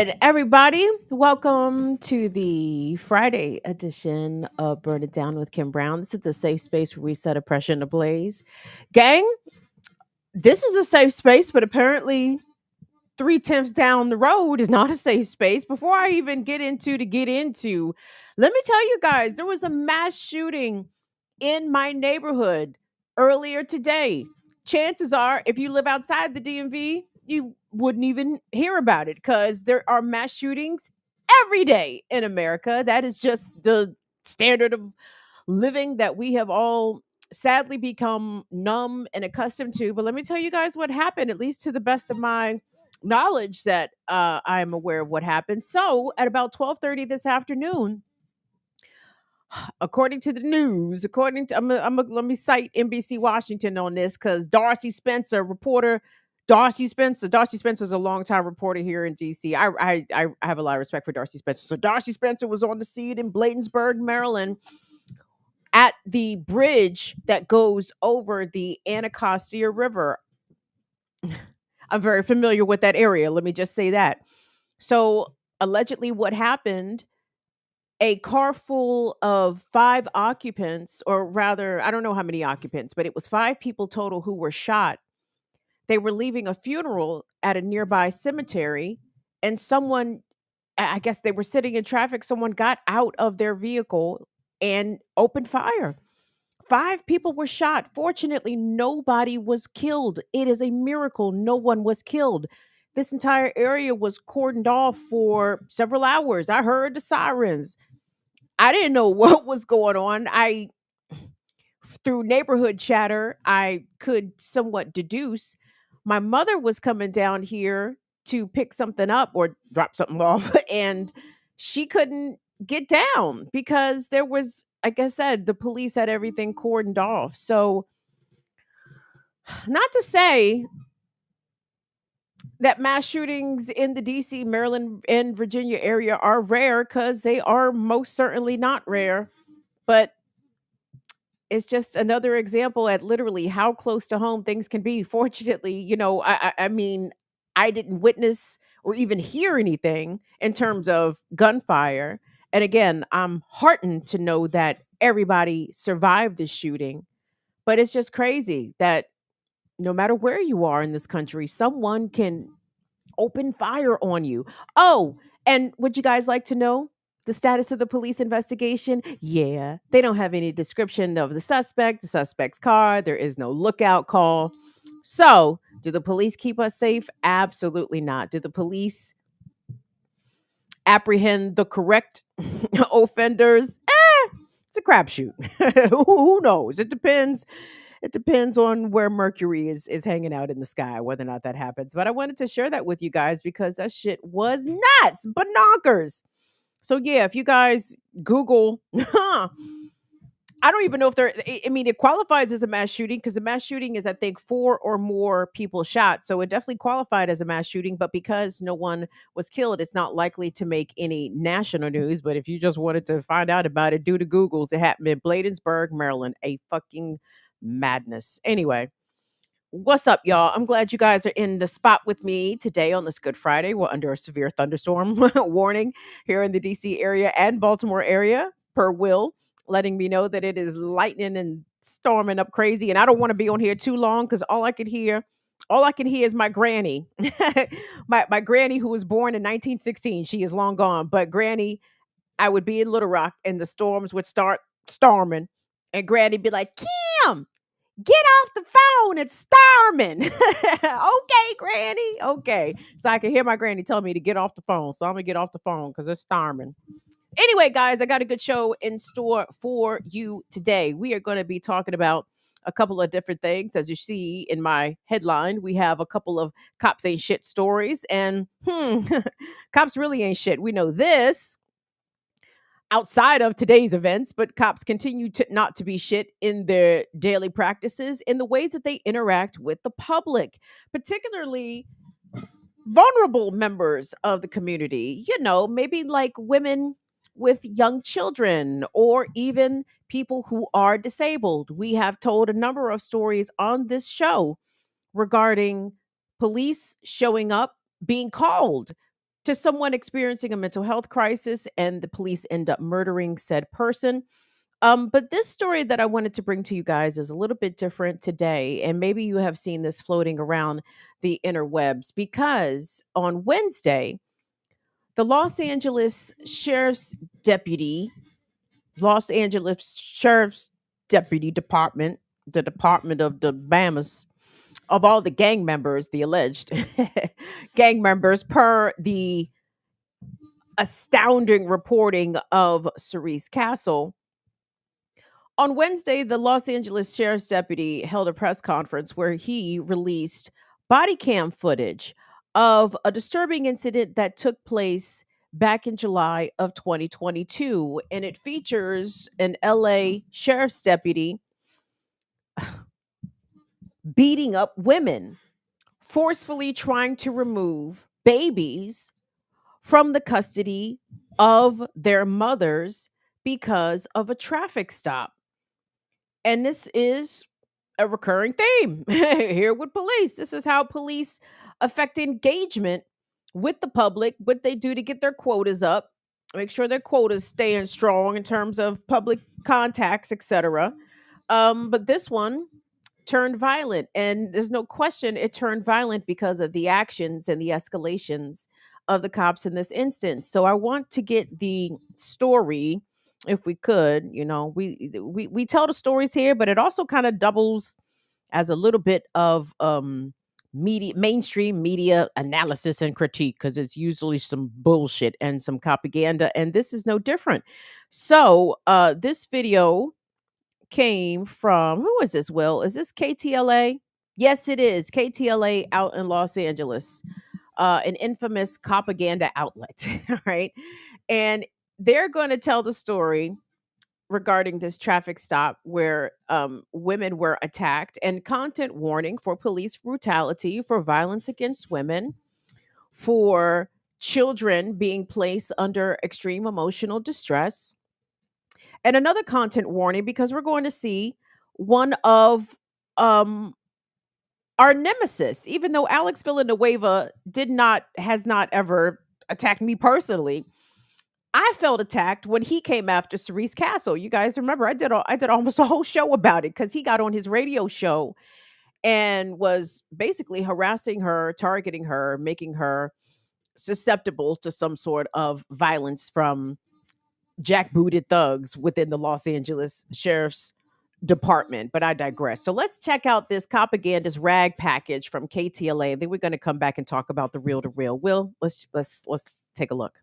Good, everybody. Welcome to the Friday edition of Burn It Down with Kim Brown. This is the safe space where we set oppression ablaze. Gang, this is a safe space, but apparently three tenths down the road is not a safe space. Before I even get into, let me tell you guys, there was a mass shooting in my neighborhood earlier today. Chances are, if you live outside the DMV, you wouldn't even hear about it because there are mass shootings every day in America. That is just the standard of living that we have all sadly become numb and accustomed to. But let me tell you guys what happened, at least to the best of my knowledge that I'm aware of what happened. So at about 12:30 this afternoon, according to the news, according to let me cite NBC Washington on this because Darcy Spencer, reporter Darcy Spencer's a longtime reporter here in DC. I have a lot of respect for Darcy Spencer. So Darcy Spencer was on the scene in Bladensburg, Maryland, at the bridge that goes over the Anacostia River. I'm very familiar with that area. Let me just say that. So allegedly, what happened, a car full of five occupants, or rather, I don't know how many occupants, but it was five people total who were shot. They were leaving a funeral at a nearby cemetery, and someone, I guess they were sitting in traffic, someone got out of their vehicle and opened fire. Five people were shot. Fortunately, nobody was killed. It is a miracle no one was killed. This entire area was cordoned off for several hours. I heard the sirens. I didn't know what was going on. Through neighborhood chatter, I could somewhat deduce my mother was coming down here to pick something up or drop something off, and she couldn't get down because there was, like I said, the police had everything cordoned off. So, not to say that mass shootings in the DC, Maryland, and Virginia area are rare, because they are most certainly not rare. But it's just another example at literally how close to home things can be. Fortunately, I mean, I didn't witness or even hear anything in terms of gunfire. And again, I'm heartened to know that everybody survived the shooting. But it's just crazy that no matter where you are in this country, someone can open fire on you. Oh, and would you guys like to know the status of the police investigation? Yeah, they don't have any description of the suspect's car. There is no lookout call. So, do the police keep us safe? Absolutely not. Do the police apprehend the correct offenders? It's a crapshoot. Who knows? It depends on where Mercury is hanging out in the sky, whether or not that happens. But I wanted to share that with you guys because that shit was nuts, banonkers. So yeah, if you guys Google, I don't even know if I mean, it qualifies as a mass shooting because a mass shooting is, I think, four or more people shot. So it definitely qualified as a mass shooting, but because no one was killed, it's not likely to make any national news. But if you just wanted to find out about it, do the Googles. It happened in Bladensburg, Maryland. A fucking madness. Anyway, what's up, y'all? I'm glad you guys are in the spot with me today on this Good Friday. We're under a severe thunderstorm warning here in the DC area and Baltimore area, per Will, letting me know that it is lightning and storming up crazy. And I don't want to be on here too long because all I can hear is my granny. my granny, who was born in 1916. She is long gone. But granny, I would be in Little Rock and the storms would start storming. And granny be like, Kim, get off the phone. It's storming. Okay, granny. Okay. So I can hear my granny tell me to get off the phone. So I'm going to get off the phone because it's storming. Anyway, guys, I got a good show in store for you today. We are going to be talking about a couple of different things. As you see in my headline, we have a couple of cops ain't shit stories. And cops really ain't shit. We know this outside of today's events, but cops continue to not to be shit in their daily practices, in the ways that they interact with the public, particularly vulnerable members of the community, maybe like women with young children or even people who are disabled. We have told a number of stories on this show regarding police showing up, being called to someone experiencing a mental health crisis, and the police end up murdering said person. But this story that I wanted to bring to you guys is a little bit different today, and maybe you have seen this floating around the interwebs because on Wednesday, the deputy, Los Angeles Sheriff's Deputy Department, the Department of the Bamas, of all the gang members, the alleged gang members, per the astounding reporting of Cerise Castle. On Wednesday, the Los Angeles Sheriff's Deputy held a press conference where he released body cam footage of a disturbing incident that took place back in July of 2022. And it features an LA Sheriff's Deputy beating up women, forcefully trying to remove babies from the custody of their mothers because of a traffic stop. And this is a recurring theme here with police. This is how police affect engagement with the public, what they do to get their quotas up, make sure their quotas staying strong in terms of public contacts, etc. But this one turned violent, and there's no question it turned violent because of the actions and the escalations of the cops in this instance. So I want to get the story, if we could. You know, we tell the stories here, but it also kind of doubles as a little bit of mainstream media analysis and critique, because it's usually some bullshit and some propaganda, and this is no different. So this video came from, who is this, Will? Is this KTLA? Yes, it is. KTLA out in Los Angeles, an infamous propaganda outlet, right? And they're going to tell the story regarding this traffic stop where women were attacked, and content warning for police brutality, for violence against women, for children being placed under extreme emotional distress, and another content warning because we're going to see one of um our nemesis. Even though Alex Villanueva has not ever attacked me personally, I felt attacked when he came after Cerise Castle. You guys remember I did almost a whole show about it because he got on his radio show and was basically harassing her, targeting her, making her susceptible to some sort of violence from jackbooted thugs within the Los Angeles Sheriff's Department. But I digress. So let's check out this propagandist rag package from KTLA, and then we're going to come back and talk about the real to real. Will, let's take a look.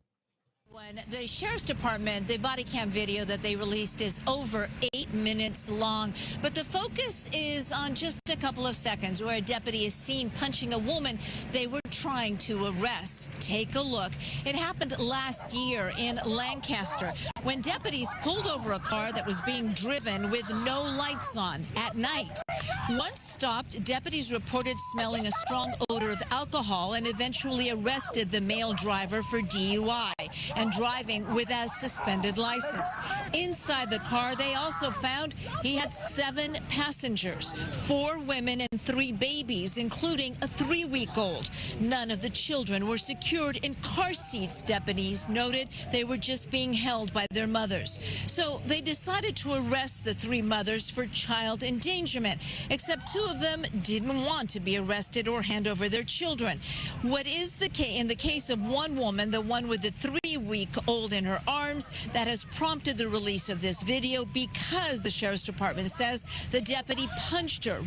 When the Sheriff's Department, the body cam video that they released is over 8 minutes long, but the focus is on just a couple of seconds where a deputy is seen punching a woman they were trying to arrest. Take a look. It happened last year in Lancaster when deputies pulled over a car that was being driven with no lights on at night. Once stopped, deputies reported smelling a strong odor of alcohol and eventually arrested the male driver for DUI and driving with a suspended license. Inside the car, they also found he had 7 passengers, 4 women and 3 babies, including a 3-week-old. None of the children were secured in car seats, deputies noted. They were just being held by their mothers. So they decided to arrest the 3 mothers for child endangerment, except 2 of them didn't want to be arrested or hand over their children. What is the case in the case of one woman, the one with the 3-week-old in her arms, that has prompted the release of this video because the Sheriff's Department says the deputy punched her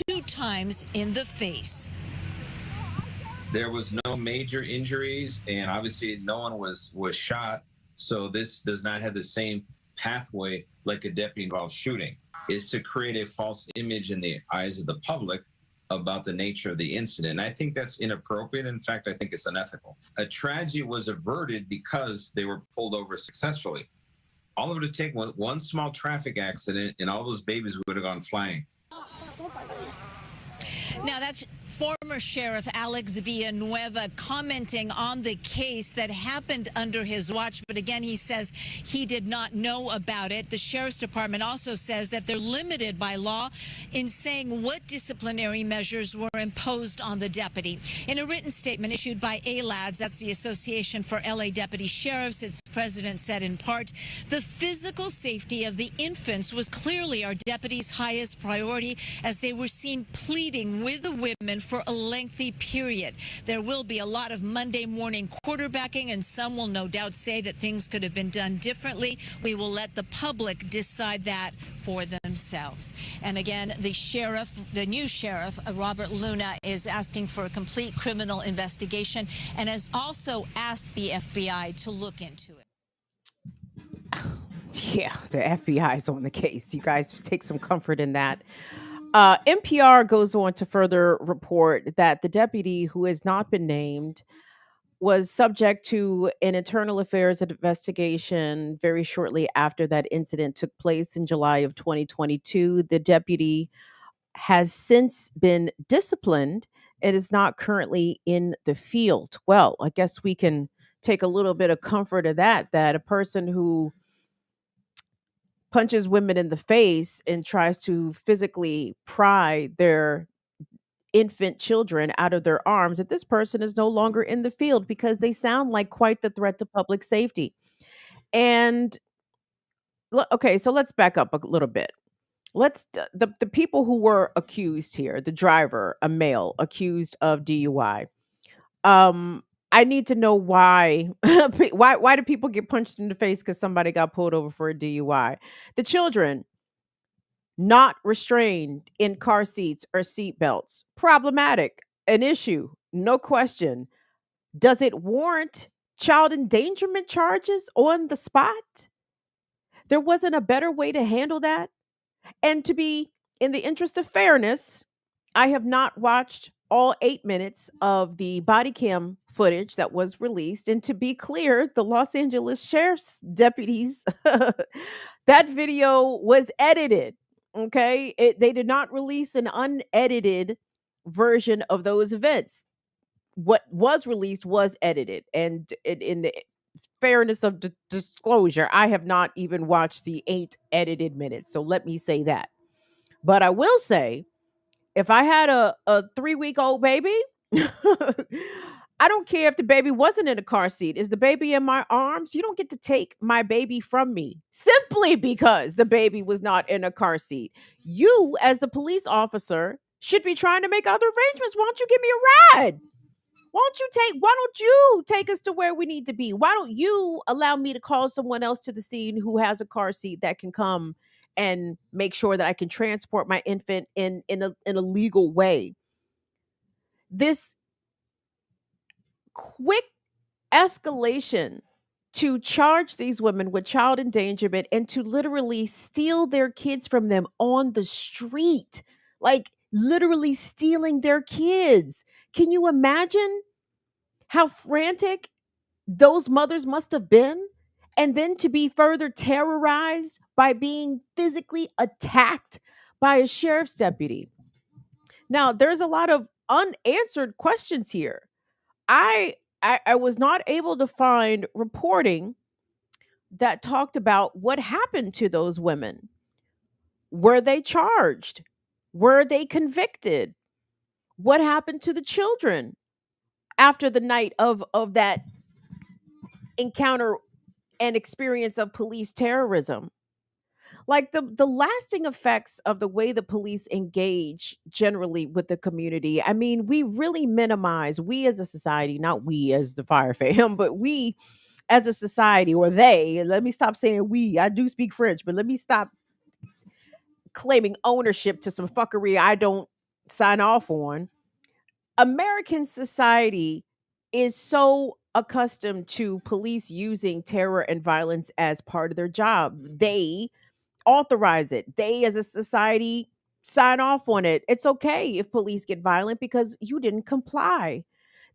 2 times in the face. There was no major injuries, and obviously no one was shot. So this does not have the same pathway like a deputy-involved shooting. It's to create a false image in the eyes of the public about the nature of the incident. And I think that's inappropriate. In fact, I think it's unethical. A tragedy was averted because they were pulled over successfully. All it would have taken was one small traffic accident and all those babies would have gone flying. Now, that's Former Sheriff Alex Villanueva commenting on the case that happened under his watch. But again, he says he did not know about it. The Sheriff's Department also says that they're limited by law in saying what disciplinary measures were imposed on the deputy. In a written statement issued by ALADS, that's the Association for LA Deputy Sheriffs, its president said in part, the physical safety of the infants was clearly our deputies' highest priority as they were seen pleading with the women for a lengthy period. There will be a lot of Monday morning quarterbacking, and some will no doubt say that things could have been done differently. We will let the public decide that for themselves. And again, the new sheriff, Robert Luna, is asking for a complete criminal investigation and has also asked the FBI to look into it. Yeah, the FBI is on the case. You guys take some comfort in that. NPR goes on to further report that the deputy, who has not been named, was subject to an internal affairs investigation very shortly after that incident took place in July of 2022. The deputy has since been disciplined and is not currently in the field. Well, I guess we can take a little bit of comfort of that a person who punches women in the face and tries to physically pry their infant children out of their arms, that this person is no longer in the field because they sound like quite the threat to public safety. And okay, so let's back up a little bit. The people who were accused here, the driver, a male accused of DUI. I need to know why why do people get punched in the face because somebody got pulled over for a DUI? The children not restrained in car seats or seat belts. Problematic, an issue, no question. Does it warrant child endangerment charges on the spot? There wasn't a better way to handle that. And to be in the interest of fairness, I have not watched all 8 minutes of the body cam footage that was released. And to be clear, the Los Angeles Sheriff's deputies, that video was edited. Okay. They did not release an unedited version of those events. What was released was edited. And in the fairness of disclosure, I have not even watched the 8 edited minutes. So let me say that. But I will say, if I had a 3-week-old baby, I don't care if the baby wasn't in a car seat. Is the baby in my arms? You don't get to take my baby from me simply because the baby was not in a car seat. You, as the police officer, should be trying to make other arrangements. Why don't you give me a ride? Why don't you take us to where we need to be? Why don't you allow me to call someone else to the scene who has a car seat that can come and make sure that I can transport my infant in a legal way? This quick escalation to charge these women with child endangerment and to literally steal their kids from them on the street, like literally stealing their kids. Can you imagine how frantic those mothers must have been? And then to be further terrorized by being physically attacked by a sheriff's deputy. Now, there's a lot of unanswered questions here. I was not able to find reporting that talked about what happened to those women. Were they charged? Were they convicted? What happened to the children after the night of that encounter and experience of police terrorism? Like the lasting effects of the way the police engage generally with the community. I mean, we really minimize, we as a society, not we as the fire fam, but we as a society, or they, let me stop saying we. I do speak French, but let me stop claiming ownership to some fuckery I don't sign off on. American society is so accustomed to police using terror and violence as part of their job. They authorize it. They, as a society, sign off on it. It's okay if police get violent because you didn't comply.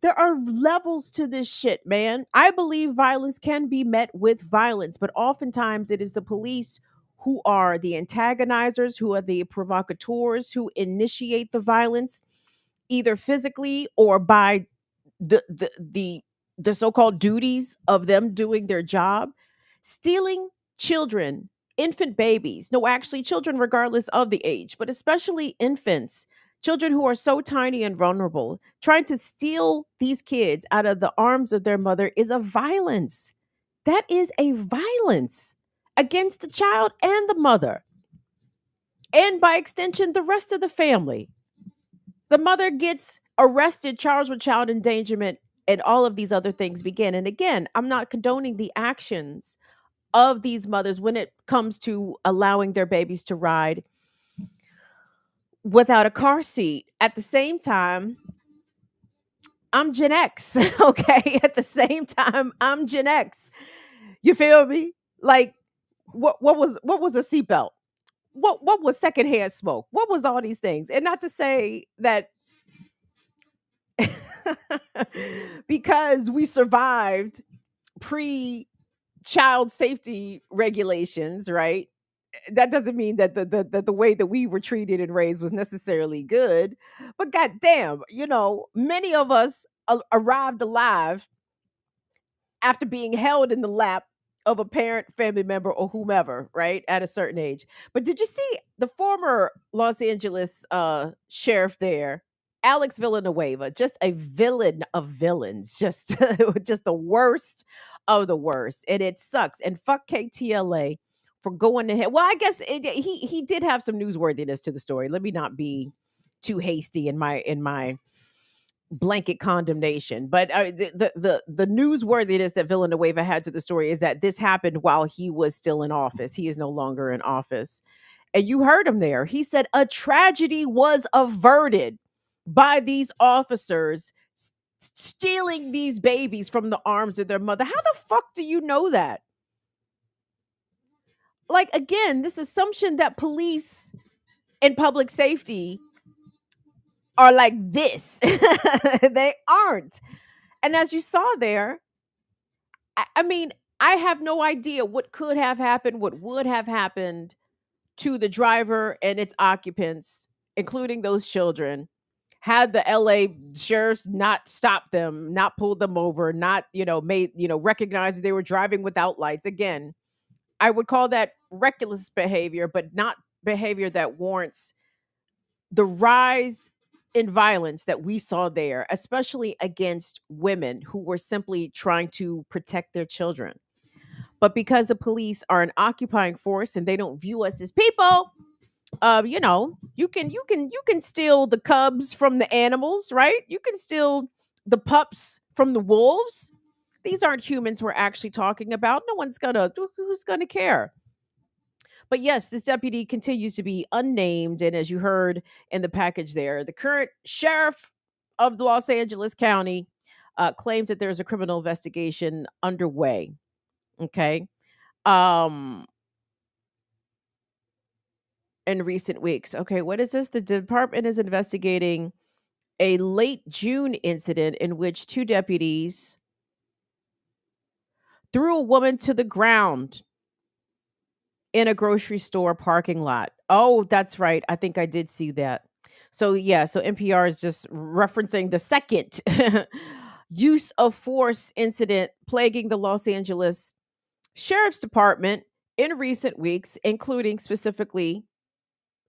There are levels to this shit, man. I believe violence can be met with violence, but oftentimes it is the police who are the antagonizers, who are the provocateurs, who initiate the violence. either physically or by the the the, the so-called duties of them doing their job, stealing children, infant babies, no, actually children regardless of the age, but especially infants, children who are so tiny and vulnerable, trying to steal these kids out of the arms of their mother is a violence. That is a violence against the child and the mother, and by extension the rest of the family. The mother gets arrested, charged with child endangerment, and all of these other things begin. And again, I'm not condoning the actions of these mothers when it comes to allowing their babies to ride without a car seat. At the same time, I'm Gen X, okay? At the same time, I'm Gen X. You feel me? Like, what was a seatbelt? What was secondhand smoke? What was all these things? And not to say that because we survived pre child safety regulations, right? That doesn't mean that the way that we were treated and raised was necessarily good. But goddamn, many of us arrived alive after being held in the lap of a parent, family member, or whomever, right, at a certain age. But did you see the former Los Angeles sheriff there, Alex Villanueva, just a villain of villains, just just the worst of the worst, and it sucks. And fuck KTLA for going ahead. Well, I guess he did have some newsworthiness to the story. Let me not be too hasty in my blanket condemnation. But the newsworthiness that Villanueva had to the story is that this happened while he was still in office. He is no longer in office. And you heard him there. He said a tragedy was averted by these officers stealing these babies from the arms of their mother. How the fuck do you know that? Like, again, this assumption that police and public safety are like this. They aren't. And as you saw there, I mean, I have no idea what could have happened, what would have happened to the driver and its occupants, including those children, had the LA sheriffs not stopped them, not pulled them over, not, made, recognized that they were driving without lights. Again, I would call that reckless behavior, but not behavior that warrants the rise in violence that we saw there, especially against women who were simply trying to protect their children. But because the police are an occupying force and they don't view us as people, you can steal the cubs from the animals, right? You can steal the pups from the wolves. These aren't humans we're actually talking about. No one's gonna who's gonna care. But yes, this deputy continues to be unnamed. And as you heard in the package there, the current sheriff of Los Angeles County claims that there's a criminal investigation underway. Okay. Um, in recent weeks. Okay, what is this? The department is investigating a late June incident in which two deputies threw a woman to the ground in a grocery store parking lot. Oh, that's right. I think I did see that. So, yeah, so NPR is just referencing the second use of force incident plaguing the Los Angeles Sheriff's Department in recent weeks, including specifically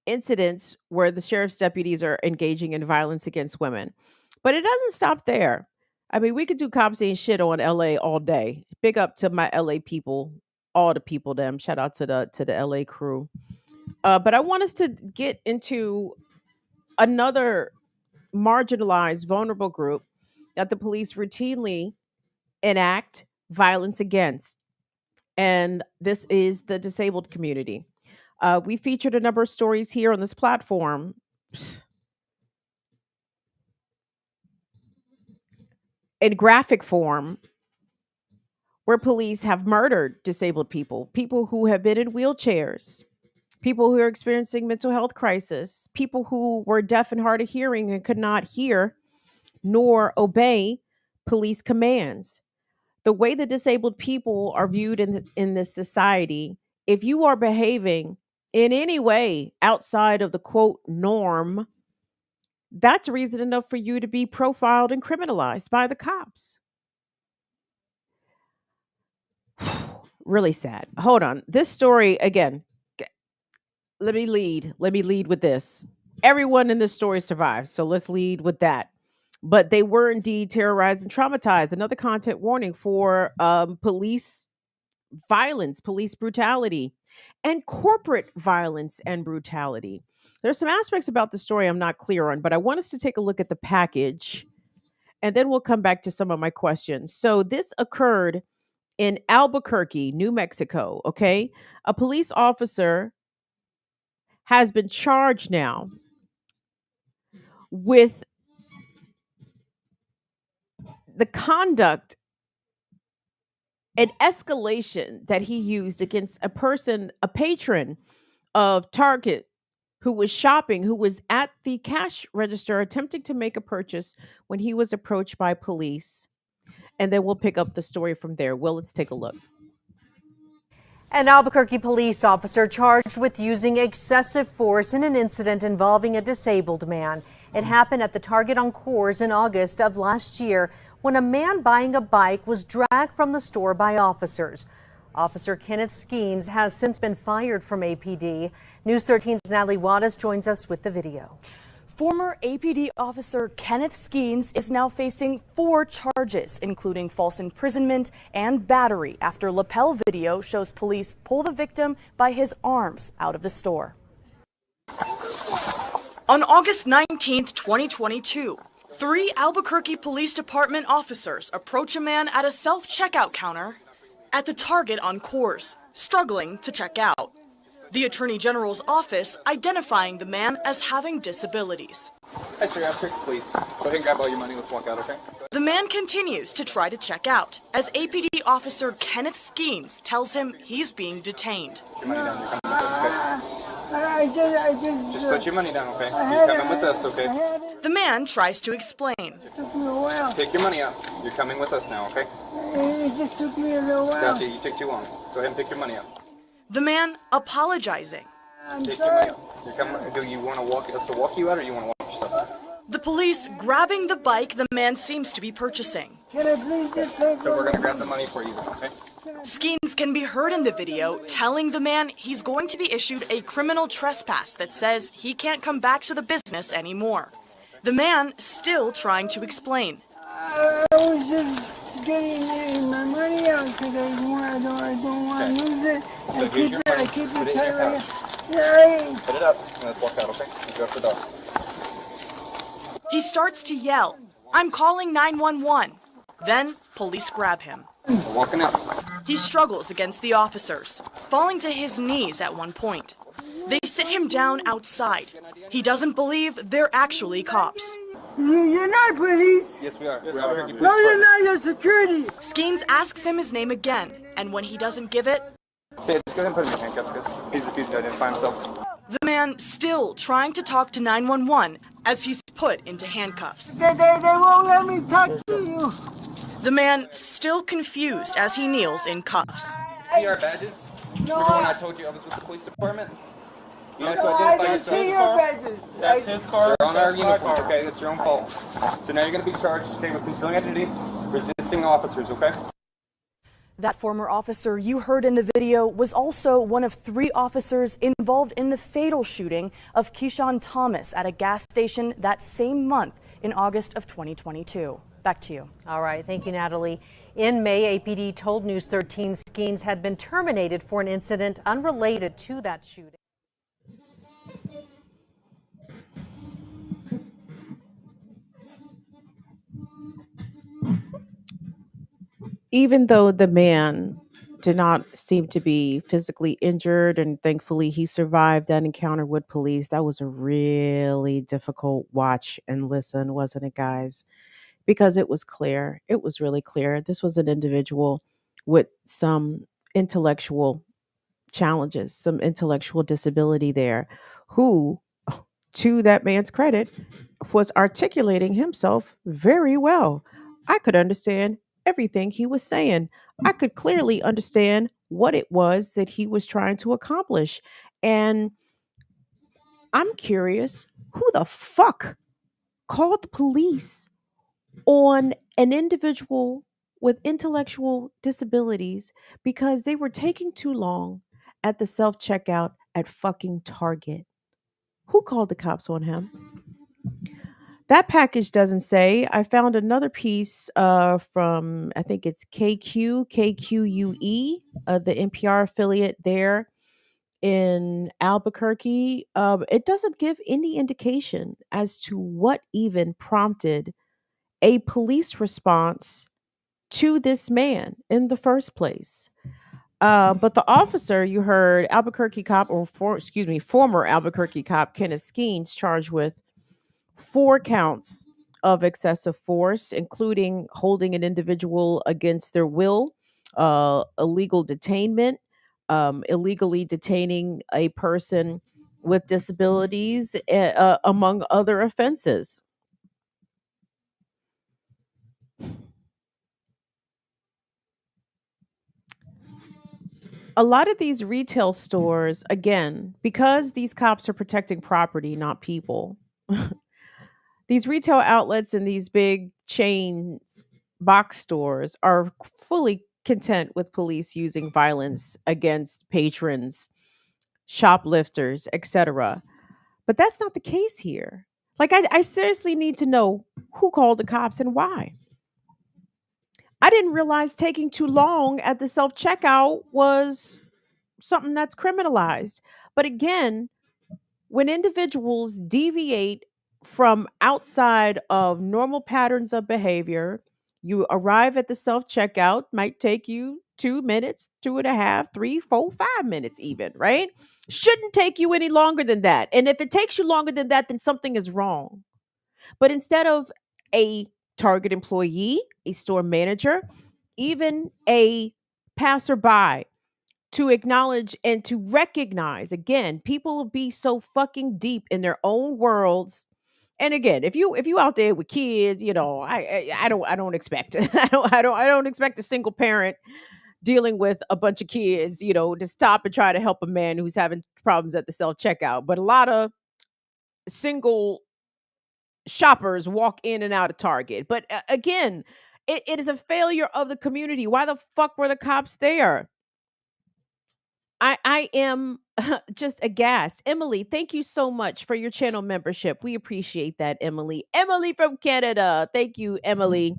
incidents where the sheriff's deputies are engaging in violence against women. But it doesn't stop there. I mean, we could do cops ain't shit on LA all day. Big up to my LA people, all the people them. Shout out to the LA crew. But I want us to get into another marginalized, vulnerable group that the police routinely enact violence against. And this is the disabled community. We featured a number of stories here on this platform in graphic form where police have murdered disabled people, people who have been in wheelchairs, people who are experiencing mental health crisis, people who were deaf and hard of hearing and could not hear nor obey police commands. The way that disabled people are viewed in this society, if you are behaving in any way outside of the quote norm, That's reason enough for you to be profiled and criminalized by the cops. Really sad. Hold on. This story, again, let me lead. Let me lead with this. Everyone in this story survived. So let's lead with that. But they were indeed terrorized and traumatized. Another content warning for police violence, police brutality, and corporate violence and brutality. There's some aspects about the story I'm not clear on, but I want us to take a look at the package and then we'll come back to some of my questions. So this occurred in Albuquerque, New Mexico. Okay. A police officer has been charged now with the conduct and escalation that he used against a person, a patron of Target, who was shopping, who was at the cash register attempting to make a purchase when he was approached by police. And then we'll pick up the story from there. Well, let's take a look. An Albuquerque police officer charged with using excessive force in an incident involving a disabled man. It happened at the Target on Coors in August of last year when a man buying a bike was dragged from the store by officers. Officer Kenneth Skeens has since been fired from APD. News 13's Natalie Wattis joins us with the video. Former APD officer Kenneth Skeens is now facing 4 charges, including false imprisonment and battery, after lapel video shows police pull the victim by his arms out of the store. On August 19, 2022, 3 Albuquerque Police Department officers approach a man at a self-checkout counter at the Target on Coors, struggling to check out. The Attorney General's office identifying the man as having disabilities. Hi, sir, after, please. Go ahead and grab all your money. Let's walk out, okay? The man continues to try to check out as APD officer Kenneth Skeens tells him he's being detained. Put your money down. You're coming with us, okay? Just put your money down, okay? You're coming with us, okay? The man tries to explain. It took me a while. Take your money out. You're coming with us now, okay? It just took me a little while. Gotcha, you took too long. Go ahead and pick your money up. The man apologizing. I'm Take sorry. your money out. You're coming, do you want to walk us to walk you out, or you want to walk yourself out? The police grabbing the bike the man seems to be purchasing. Can I please just take So we're going to grab the money for you, okay? Skeens can be heard in the video telling the man he's going to be issued a criminal trespass that says he can't come back to the business anymore. The man still trying to explain. I was just getting my money out because I don't want to lose it. So here's your money. I keep Put it it in your tight. pouch. Yeah, Put it up, and let's walk out, okay? You go up the door. He starts to yell, "I'm calling 911." Then police grab him. We're walking out. He struggles against the officers, falling to his knees at one point. They sit him down outside. He doesn't believe they're actually cops. You're not police. Yes, we are. We're Albuquerque Police No, you're Department. not. You're security. Skeens asks him his name again, and when he doesn't give it, Say it, just go ahead and put him in handcuffs, because he's refused to identify himself. the man still trying to talk to 911 as he's put into handcuffs. They won't let me talk to you. The man still confused as he kneels in cuffs. See our badges? No, Remember when I told you I was with the police department? You have to I identify don't yourself. see your badges. That's his car. They're on our That's my uniforms, car. okay? That's your own fault. So now you're going to be charged, okay, with concealing identity, resisting officers, okay? That former officer you heard in the video was also one of 3 officers involved in the fatal shooting of Keyshawn Thomas at a gas station that same month in August of 2022. Back to you. All right, thank you, Natalie. In May, APD told News 13 Skeens had been terminated for an incident unrelated to that shooting. Even though the man did not seem to be physically injured, and thankfully he survived that encounter with police, that was a really difficult watch and listen, wasn't it, guys? Because it was clear. It was really clear. This was an individual with some intellectual challenges, some intellectual disability there, who, to that man's credit, was articulating himself very well. I could understand everything he was saying. I could clearly understand what it was that he was trying to accomplish. And I'm curious, who the fuck called the police on an individual with intellectual disabilities because they were taking too long at the self checkout at fucking Target. Who called the cops on him? That package doesn't say. I found another piece from, I think it's KQUE, the NPR affiliate there in Albuquerque. It doesn't give any indication as to what even prompted a police response to this man in the first place. But the officer you heard, Albuquerque cop, former Albuquerque cop Kenneth Skeens, charged with 4 counts of excessive force, including holding an individual against their will, illegal detainment, illegally detaining a person with disabilities, among other offenses. A lot of these retail stores, again, because these cops are protecting property, not people, these retail outlets and these big chains, box stores, are fully content with police using violence against patrons, shoplifters, etc. But that's not the case here. Like, I seriously need to know who called the cops and why. I didn't realize taking too long at the self checkout was something that's criminalized. But again, when individuals deviate from outside of normal patterns of behavior, you arrive at the self checkout, might take you 2 minutes, two and a half, 3, 4, 5 minutes, even, right? Shouldn't take you any longer than that. And if it takes you longer than that, then something is wrong. But instead of a Target employee, a store manager, even a passerby to acknowledge and to recognize, again, people will be so fucking deep in their own worlds. And again, if you out there with kids, I don't expect I don't expect a single parent dealing with a bunch of kids, to stop and try to help a man who's having problems at the self checkout. But a lot of single shoppers walk in and out of Target. But again, it is a failure of the community. Why the fuck were the cops there? I am just aghast. Emily, thank you so much for your channel membership. We appreciate that, Emily. Emily from Canada. Thank you, Emily.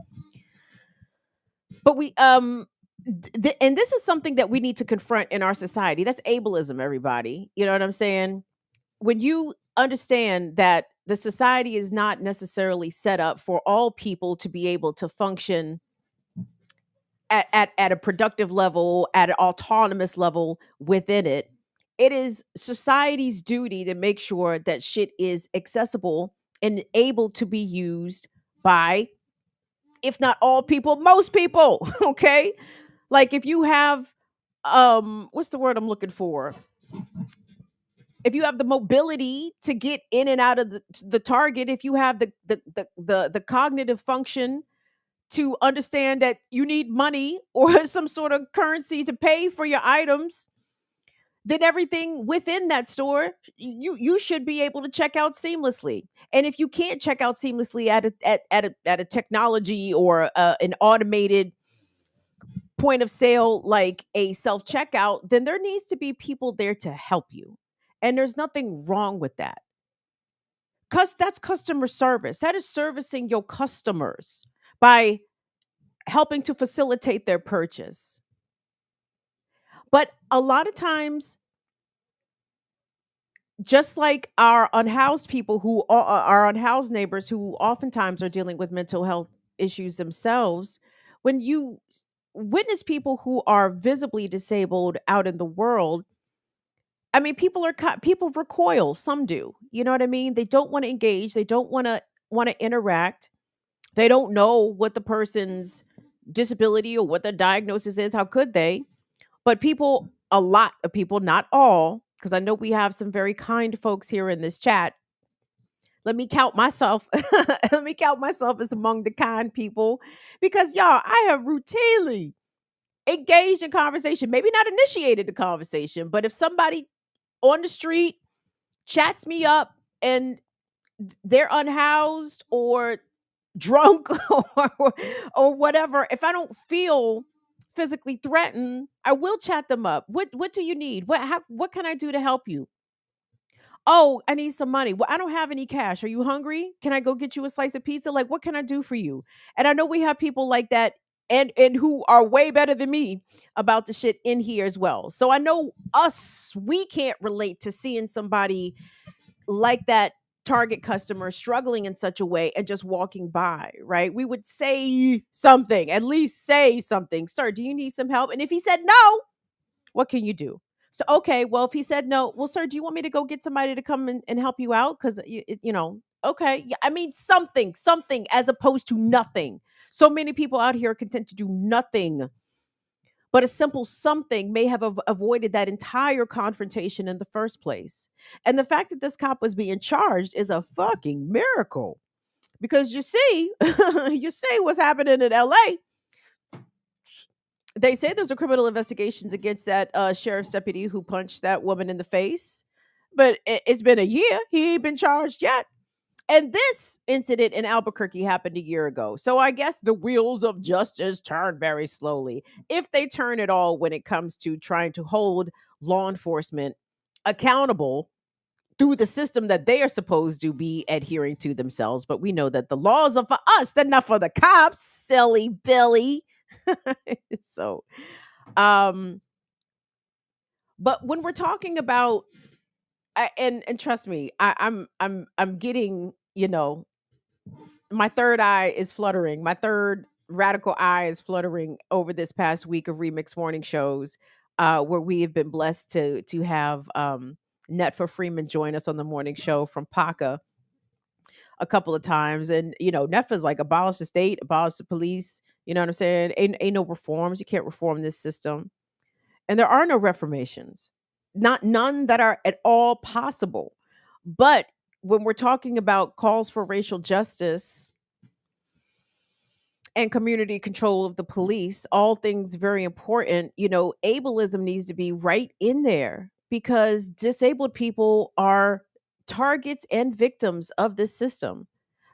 But and this is something that we need to confront in our society. That's ableism, everybody. You know what I'm saying? When you understand that the society is not necessarily set up for all people to be able to function at a productive level, at an autonomous level within it, it is society's duty to make sure that shit is accessible and able to be used by, if not all people, most people. Okay. Like, if you have, what's the word I'm looking for? If you have the mobility to get in and out of the Target, if you have the cognitive function to understand that you need money or some sort of currency to pay for your items, then everything within that store, you should be able to check out seamlessly. And if you can't check out seamlessly at a technology or an automated point of sale like a self checkout, then there needs to be people there to help you. And there's nothing wrong with that. Cuz that's customer service. That is servicing your customers by helping to facilitate their purchase. But a lot of times, just like our unhoused people who are unhoused neighbors who oftentimes are dealing with mental health issues themselves, when you witness people who are visibly disabled out in the world, I mean, people recoil. Some do. You know what I mean? They don't want to engage. They don't want to interact. They don't know what the person's disability or what the diagnosis is. How could they? But people, a lot of people, not all, because I know we have some very kind folks here in this chat. Let me count myself. Let me count myself as among the kind people, because y'all, I have routinely engaged in conversation, maybe not initiated the conversation, but if somebody on the street chats me up and they're unhoused or drunk or whatever, if I don't feel physically threatened, I will chat them up. What do you need? What can I do to help you? Oh, I need some money. Well, I don't have any cash. Are you hungry? Can I go get you a slice of pizza? Like, what can I do for you? And I know we have people like that and who are way better than me about the shit in here as well. So I know we can't relate to seeing somebody like that target customer struggling in such a way and just walking by, right? We would say something, at least say something. Sir, do you need some help? And if he said no, what can you do? So, okay, well, if he said no, well, sir, do you want me to go get somebody to come and help you out? Because, okay. Yeah, I mean, something as opposed to nothing. So many people out here are content to do nothing, but a simple something may have avoided that entire confrontation in the first place. And the fact that this cop was being charged is a fucking miracle. Because you see, you see what's happening in LA. They say there's a criminal investigations against that sheriff's deputy who punched that woman in the face, but it's been a year. He ain't been charged yet. And this incident in Albuquerque happened a year ago. So I guess the wheels of justice turn very slowly, if they turn at all, when it comes to trying to hold law enforcement accountable through the system that they are supposed to be adhering to themselves. But we know that the laws are for us, they're not for the cops, silly Billy. So, um, but when we're talking about, and trust me, I'm getting, my third eye is fluttering. My third radical eye is fluttering over this past week of Remix Morning shows, where we have been blessed to have Netfa Freeman join us on the morning show from PACA a couple of times. And Netfa's like, abolish the state, abolish the police. You know what I'm saying? Ain't no reforms. You can't reform this system. And there are no reformations, none that are at all possible. But when we're talking about calls for racial justice and community control of the police, all things very important, ableism needs to be right in there, because disabled people are targets and victims of this system.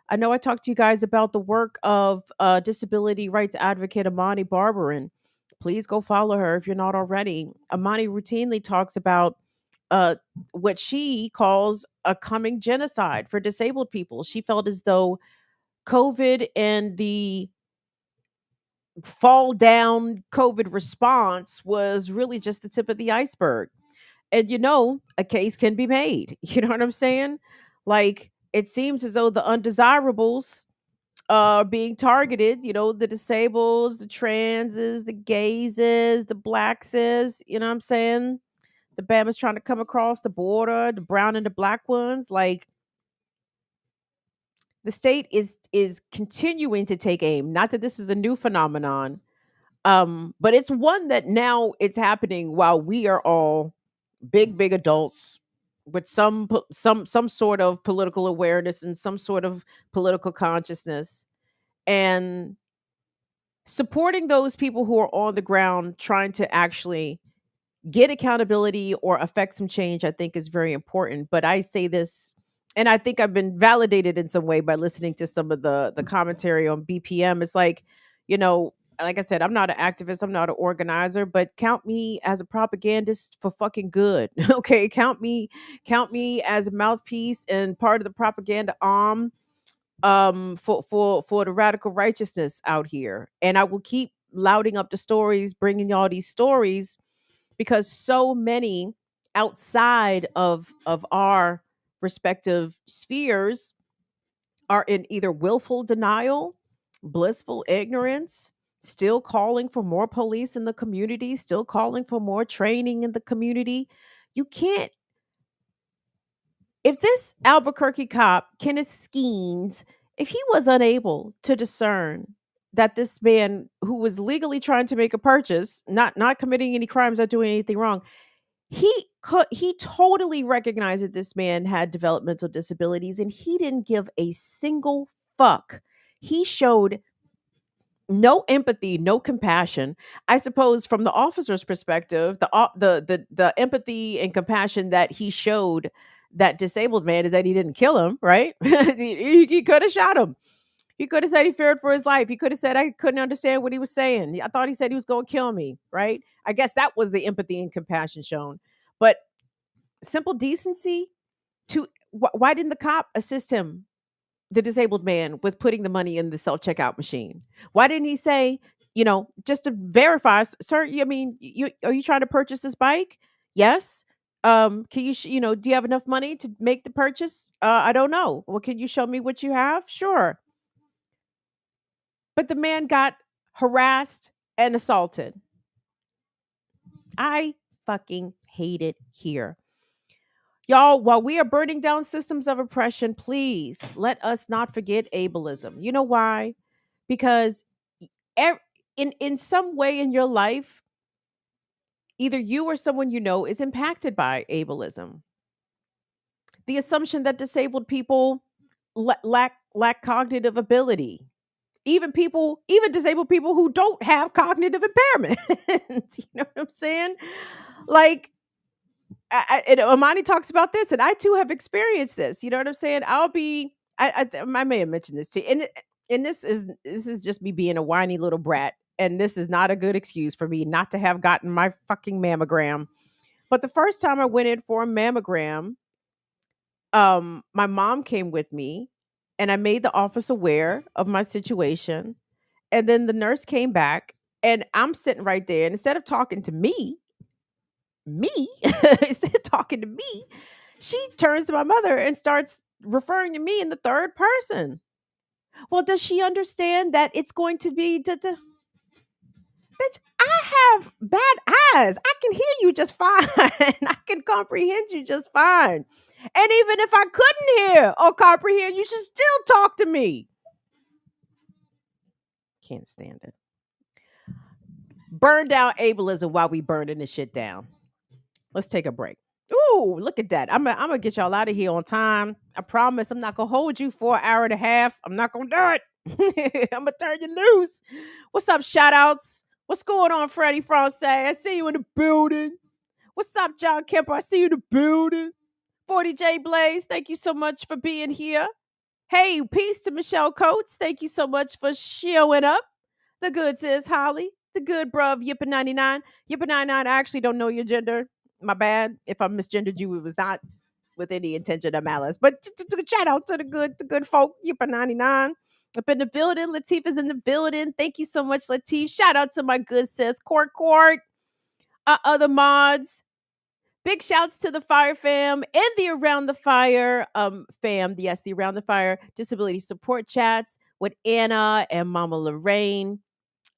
I know I talked to you guys about the work of disability rights advocate Amani Barberin. Please go follow her if you're not already. Amani routinely talks about uh, what she calls a coming genocide for disabled people. She felt as though COVID and the fall down COVID response was really just the tip of the iceberg. And a case can be made. You know what I'm saying? Like, it seems as though the undesirables being targeted, the disables, the transes, the gayses, the blackses, you know what I'm saying? The Bama's trying to come across the border, the brown and the black ones. Like, the state is continuing to take aim. Not that this is a new phenomenon, but it's one that now it's happening while we are all big adults with some sort of political awareness and some sort of political consciousness, and supporting those people who are on the ground trying to actually get accountability or affect some change, I think is very important. But I say this, and I think I've been validated in some way by listening to some of the commentary on BPM. It's like, like I said, I'm not an activist, I'm not an organizer, but count me as a propagandist for fucking good. Okay, count me as a mouthpiece and part of the propaganda arm for the radical righteousness out here. And I will keep louding up the stories, bringing y'all these stories, because so many outside of our respective spheres are in either willful denial, blissful ignorance, still calling for more police in the community, still calling for more training in the community. You can't, if this Albuquerque cop, Kenneth Skeens, if he was unable to discern that this man who was legally trying to make a purchase, not committing any crimes, not doing anything wrong, he totally recognized that this man had developmental disabilities, and he didn't give a single fuck. He showed no empathy, no compassion. I suppose from the officer's perspective, the empathy and compassion that he showed that disabled man is that he didn't kill him, right? He could have shot him. He could have said he feared for his life. He could have said, I couldn't understand what he was saying. I thought he said he was going to kill me, right? I guess that was the empathy and compassion shown. But simple decency to why didn't the cop assist him, the disabled man, with putting the money in the self-checkout machine? Why didn't he say, just to verify, sir, I mean, are you trying to purchase this bike? Yes. Can you, do you have enough money to make the purchase? I don't know. Well, can you show me what you have? Sure. But the man got harassed and assaulted. I fucking hate it here. Y'all, while we are burning down systems of oppression, please let us not forget ableism. You know why? Because in some way in your life, either you or someone you know is impacted by ableism. The assumption that disabled people lack cognitive ability. Even disabled people who don't have cognitive impairment. You know what I'm saying? Like, and Amani talks about this, and I too have experienced this. You know what I'm saying? I may have mentioned this too, and this is just me being a whiny little brat, and this is not a good excuse for me not to have gotten my fucking mammogram. But the first time I went in for a mammogram, my mom came with me, and I made the office aware of my situation. And then the nurse came back, and I'm sitting right there. And instead of talking to me, instead of talking to me, she turns to my mother and starts referring to me in the third person. Well, does she understand that it's going to be Bitch, I have bad eyes. I can hear you just fine. I can comprehend you just fine. And even if I couldn't hear or comprehend, you should still talk to me. Can't stand it. Burn down ableism while we burning this shit down. Let's take a break. Ooh, look at that. I'm gonna get y'all out of here on time. I promise I'm not gonna hold you for an hour and a half. I'm not gonna do it. I'm gonna turn you loose. What's up, shout outs? What's going on, Freddie Francais? I see you in the building. What's up, John Kemper? I see you in the building. 40J Blaze, thank you so much for being here. Hey, peace to Michelle Coates. Thank you so much for showing up. The good sis Holly. The good bruv Yippa99. Yippa99, I actually don't know your gender. My bad. If I misgendered you, it was not with any intention of malice. But shout out to the good folk. Yippa99. Up in the building. Latif is in the building. Thank you so much, Latif. Shout out to my good sis Court. Other mods. Big shouts to the Fire Fam and the Around the Fire fam. Yes, the Around the Fire Disability Support Chats with Anna and Mama Lorraine.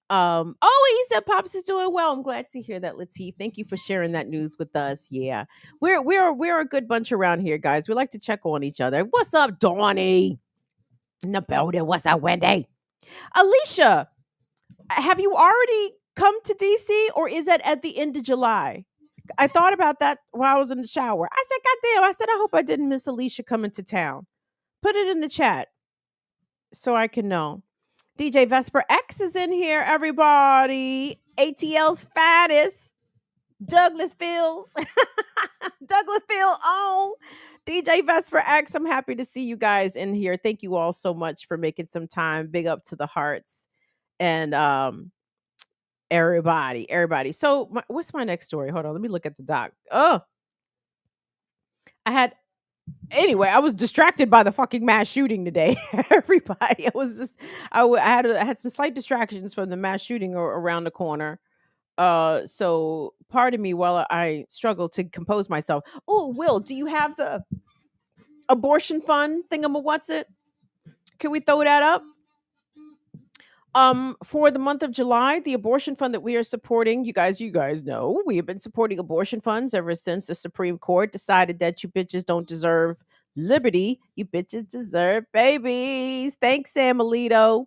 He said Pops is doing well. I'm glad to hear that, Latif. Thank you for sharing that news with us. Yeah, we're a good bunch around here, guys. We like to check on each other. What's up, Donnie? In the building. What's up, Wendy? Alicia, have you already come to DC, or is that at the end of July? I thought about that while I was in the shower. I said, God damn, I hope I didn't miss Alicia coming to town. Put it in the chat so I can know. DJ Vesper X is in here, everybody. ATL's finest. Douglas Fields. Douglas Field on. DJ Vesper X, I'm happy to see you guys in here. Thank you all so much for making some time. Big up to the hearts. And everybody. So what's my next story? Hold on, let me look at the doc. Anyway, I was distracted by the fucking mass shooting today. Everybody, I had some slight distractions from the mass shooting around the corner. So pardon me while I struggle to compose myself. Oh, Will, do you have the abortion fund what's it? Can we throw that up? For the month of July, the abortion fund that we are supporting, you guys know, we have been supporting abortion funds ever since the Supreme Court decided that you bitches don't deserve liberty. You bitches deserve babies. Thanks, Sam Alito.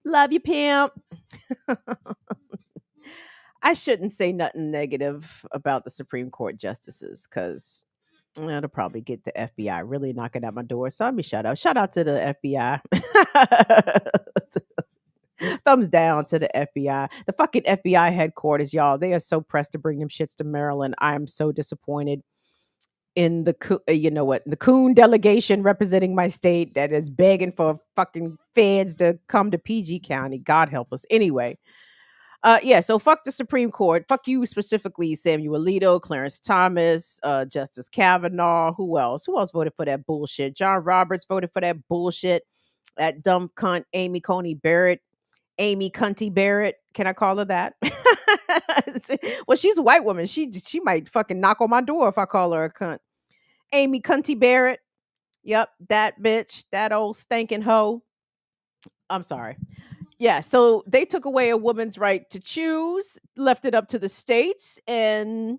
Love you, pimp. I shouldn't say nothing negative about the Supreme Court justices because it'll probably get the FBI really knocking at my door. So let me shout out to the FBI. Thumbs down to the FBI. The fucking FBI headquarters, y'all. They are so pressed to bring them shits to Maryland. I am so disappointed. in the you know what, the coon delegation representing my state that is begging for fucking feds to come to PG County. God help us. Anyway, yeah, so fuck the Supreme Court. Fuck you specifically, Samuel Alito, Clarence Thomas, Justice Kavanaugh. Who else? Who else voted for that bullshit? John Roberts voted for that bullshit. That dumb cunt, Amy Coney Barrett. Amy Cunty Barrett. Can I call her that? Well, she's a white woman. She might fucking knock on my door if I call her a cunt. Amy Cunty Barrett. Yep, that bitch, that old stinking hoe. I'm sorry. Yeah, so they took away a woman's right to choose, left it up to the states, and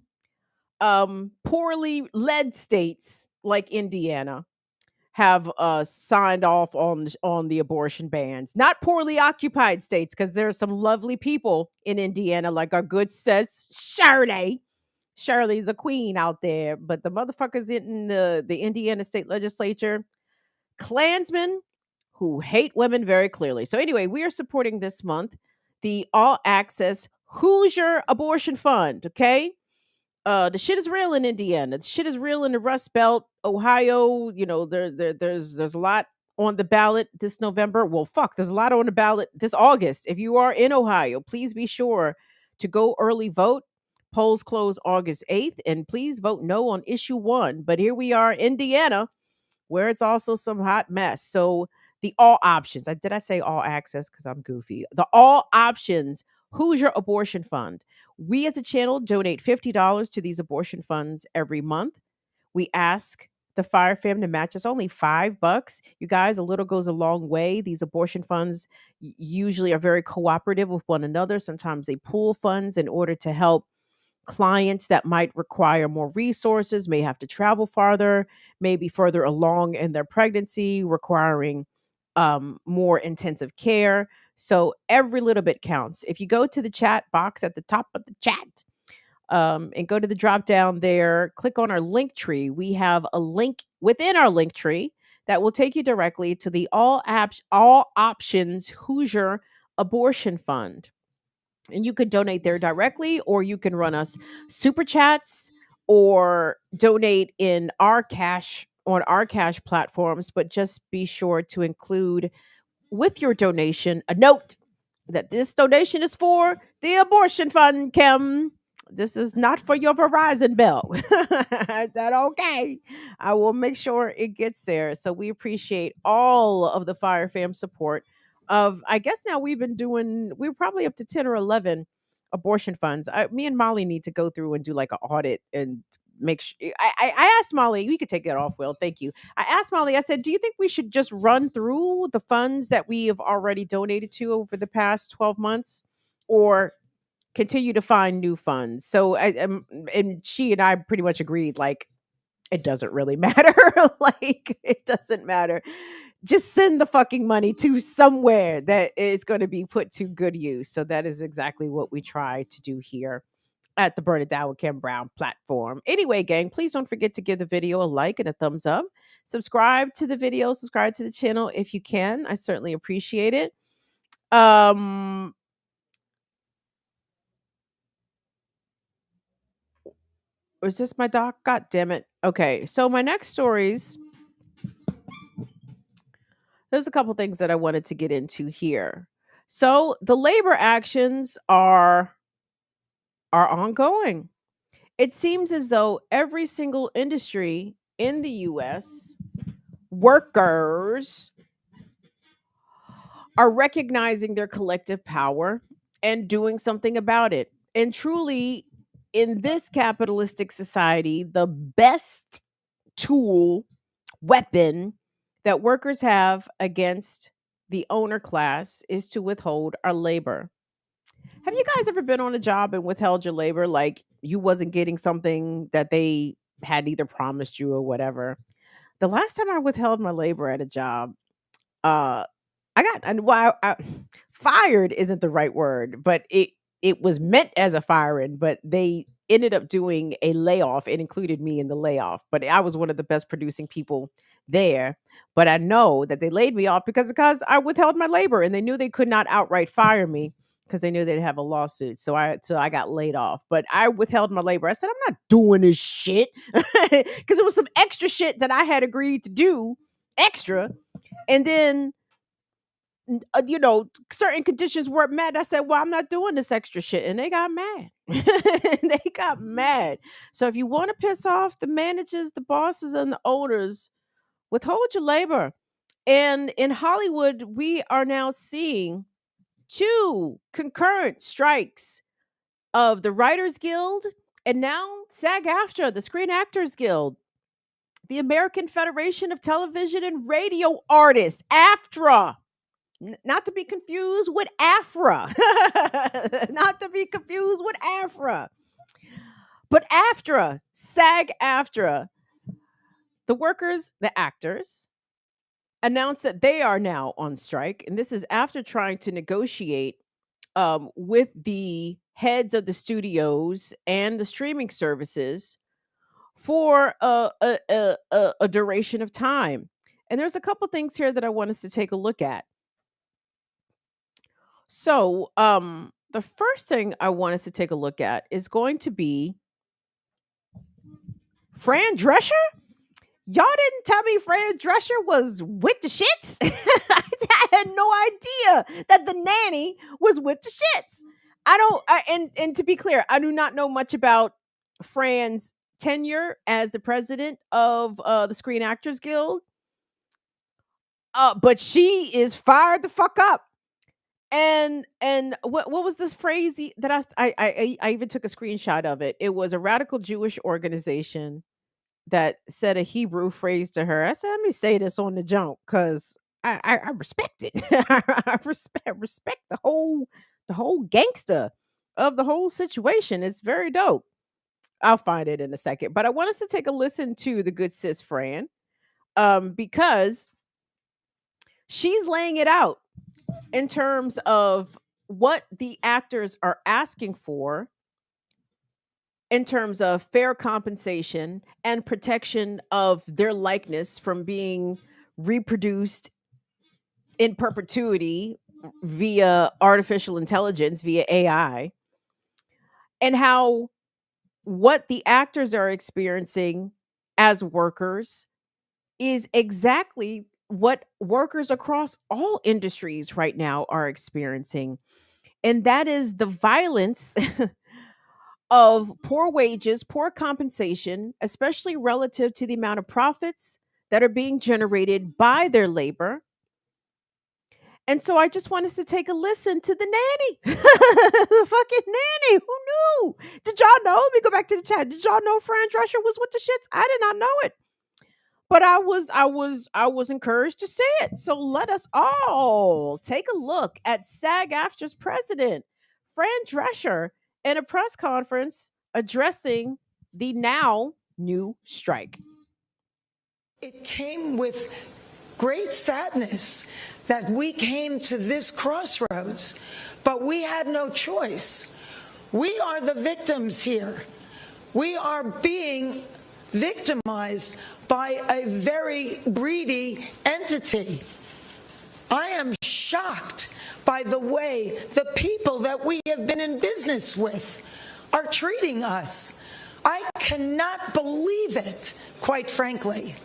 poorly led states like Indiana have signed off on the abortion bans. Not poorly occupied states, because there are some lovely people in Indiana, like our good sis Shirley. Shirley's a queen out there, but the motherfuckers in the Indiana state legislature, Klansmen who hate women very clearly. So anyway, we are supporting this month the all access Hoosier Abortion Fund. Okay, the shit is real in Indiana. The shit is real in the Rust Belt, Ohio. You know, there's a lot on the ballot this November. Well, fuck, there's a lot on the ballot this August. If you are in Ohio, please be sure to go early vote. Polls close August 8th, and please vote no on issue 1. But here we are, Indiana, where it's also some hot mess. So the all options, did I say all access? Because I'm goofy. The all options Hoosier Abortion Fund. We as a channel donate $50 to these abortion funds every month. We ask the Fire Fam to match us only $5. You guys, a little goes a long way. These abortion funds usually are very cooperative with one another. Sometimes they pool funds in order to help clients that might require more resources, may have to travel farther, maybe further along in their pregnancy, requiring more intensive care. So every little bit counts. If you go to the chat box at the top of the chat, and go to the drop down there, click on our link tree. We have a link within our link tree that will take you directly to the all options Hoosier Abortion Fund. And you could donate there directly, or you can run us super chats or donate in our cash on our cash platforms. But just be sure to include with your donation a note that this donation is for the abortion fund, Kim. This is not for your Verizon bill. Is that okay? I will make sure it gets there. So we appreciate all of the Fire Fam support of, I guess now we're probably up to 10 or 11 abortion funds. Me and Molly need to go through and do like an audit and make sure. I asked Molly, we could take that off, Will. Thank you. I asked Molly, I said, do you think we should just run through the funds that we have already donated to over the past 12 months, or continue to find new funds? So and she and I pretty much agreed, like, it doesn't really matter. Like, it doesn't matter. Just send the fucking money to somewhere that is going to be put to good use. So that is exactly what we try to do here at the Burn It Down with Kim Brown platform. Anyway, gang, please don't forget to give the video a like and a thumbs up. Subscribe to the video, subscribe to the channel if you can. I certainly appreciate it. Is this my doc? God damn it. Okay, so my next stories, there's a couple things that I wanted to get into here. So the labor actions are ongoing. It seems as though every single industry in the US, workers are recognizing their collective power and doing something about it. And truly, in this capitalistic society, the best tool, weapon that workers have against the owner class is to withhold our labor. Have you guys ever been on a job and withheld your labor? Like, you wasn't getting something that they had either promised you or whatever. The last time I withheld my labor at a job, uh I got, and fired isn't the right word, but it was meant as a firing, but they ended up doing a layoff. It included me in the layoff, but I was one of the best producing people there. But I know that they laid me off because I withheld my labor, and they knew they could not outright fire me. because they knew they'd have a lawsuit. So I got laid off. But I withheld my labor. I said, I'm not doing this shit because it was some extra shit that I had agreed to do extra. And then certain conditions weren't met. I said, well, I'm not doing this extra shit. And they got mad. They got mad. So if you want to piss off the managers, the bosses, and the owners, withhold your labor. And in Hollywood, we are now seeing 2 concurrent strikes of the Writers Guild and now SAG-AFTRA, the Screen Actors Guild, the American Federation of Television and Radio Artists, AFTRA. Not to be confused with AFRA. Not to be confused with AFRA. But AFTRA, SAG-AFTRA, the workers, the actors, announced that they are now on strike. And this is after trying to negotiate with the heads of the studios and the streaming services for a duration of time. And there's a couple things here that I want us to take a look at. So, the first thing I want us to take a look at is going to be Fran Drescher. Y'all didn't tell me Fran Drescher was with the shits. I had no idea that the nanny was with the shits. And to be clear, I do not know much about Fran's tenure as the president of the Screen Actors Guild. But she is fired the fuck up. And what was this phrase that I even took a screenshot of it. It was a radical Jewish organization that said a Hebrew phrase to her. I said, let me say this on the jump because I respect it. I respect the whole gangster of the whole situation. It's very dope. I'll find it in a second. But I want us to take a listen to the good sis Fran, because she's laying it out in terms of what the actors are asking for in terms of fair compensation and protection of their likeness from being reproduced in perpetuity via artificial intelligence, via AI, and how what the actors are experiencing as workers is exactly what workers across all industries right now are experiencing. And that is the violence of poor wages, poor compensation, especially relative to the amount of profits that are being generated by their labor. And so I just want us to take a listen to the nanny. The fucking nanny. Who knew? Did y'all know? Let me go back to the chat. Did y'all know Fran Drescher was with the shits? I did not know it. But I was encouraged to see it. So let us all take a look at SAG-AFTRA's president, Fran Drescher, in a press conference addressing the now new strike. It came with great sadness that we came to this crossroads, but we had no choice. We are the victims here. We are being victimized by a very greedy entity. I am shocked by the way the people that we have been in business with are treating us. I cannot believe it, quite frankly.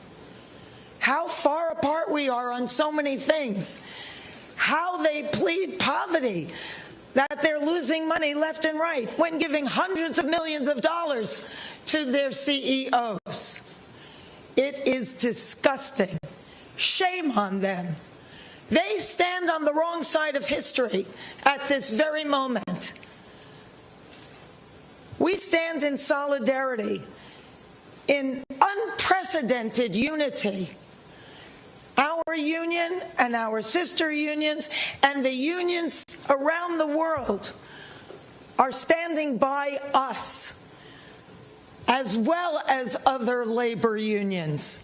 How far apart we are on so many things. How they plead poverty, that they're losing money left and right when giving hundreds of millions of dollars to their CEOs. It is disgusting. Shame on them. They stand on the wrong side of history at this very moment. We stand in solidarity, in unprecedented unity. Our union and our sister unions and the unions around the world are standing by us, as well as other labor unions.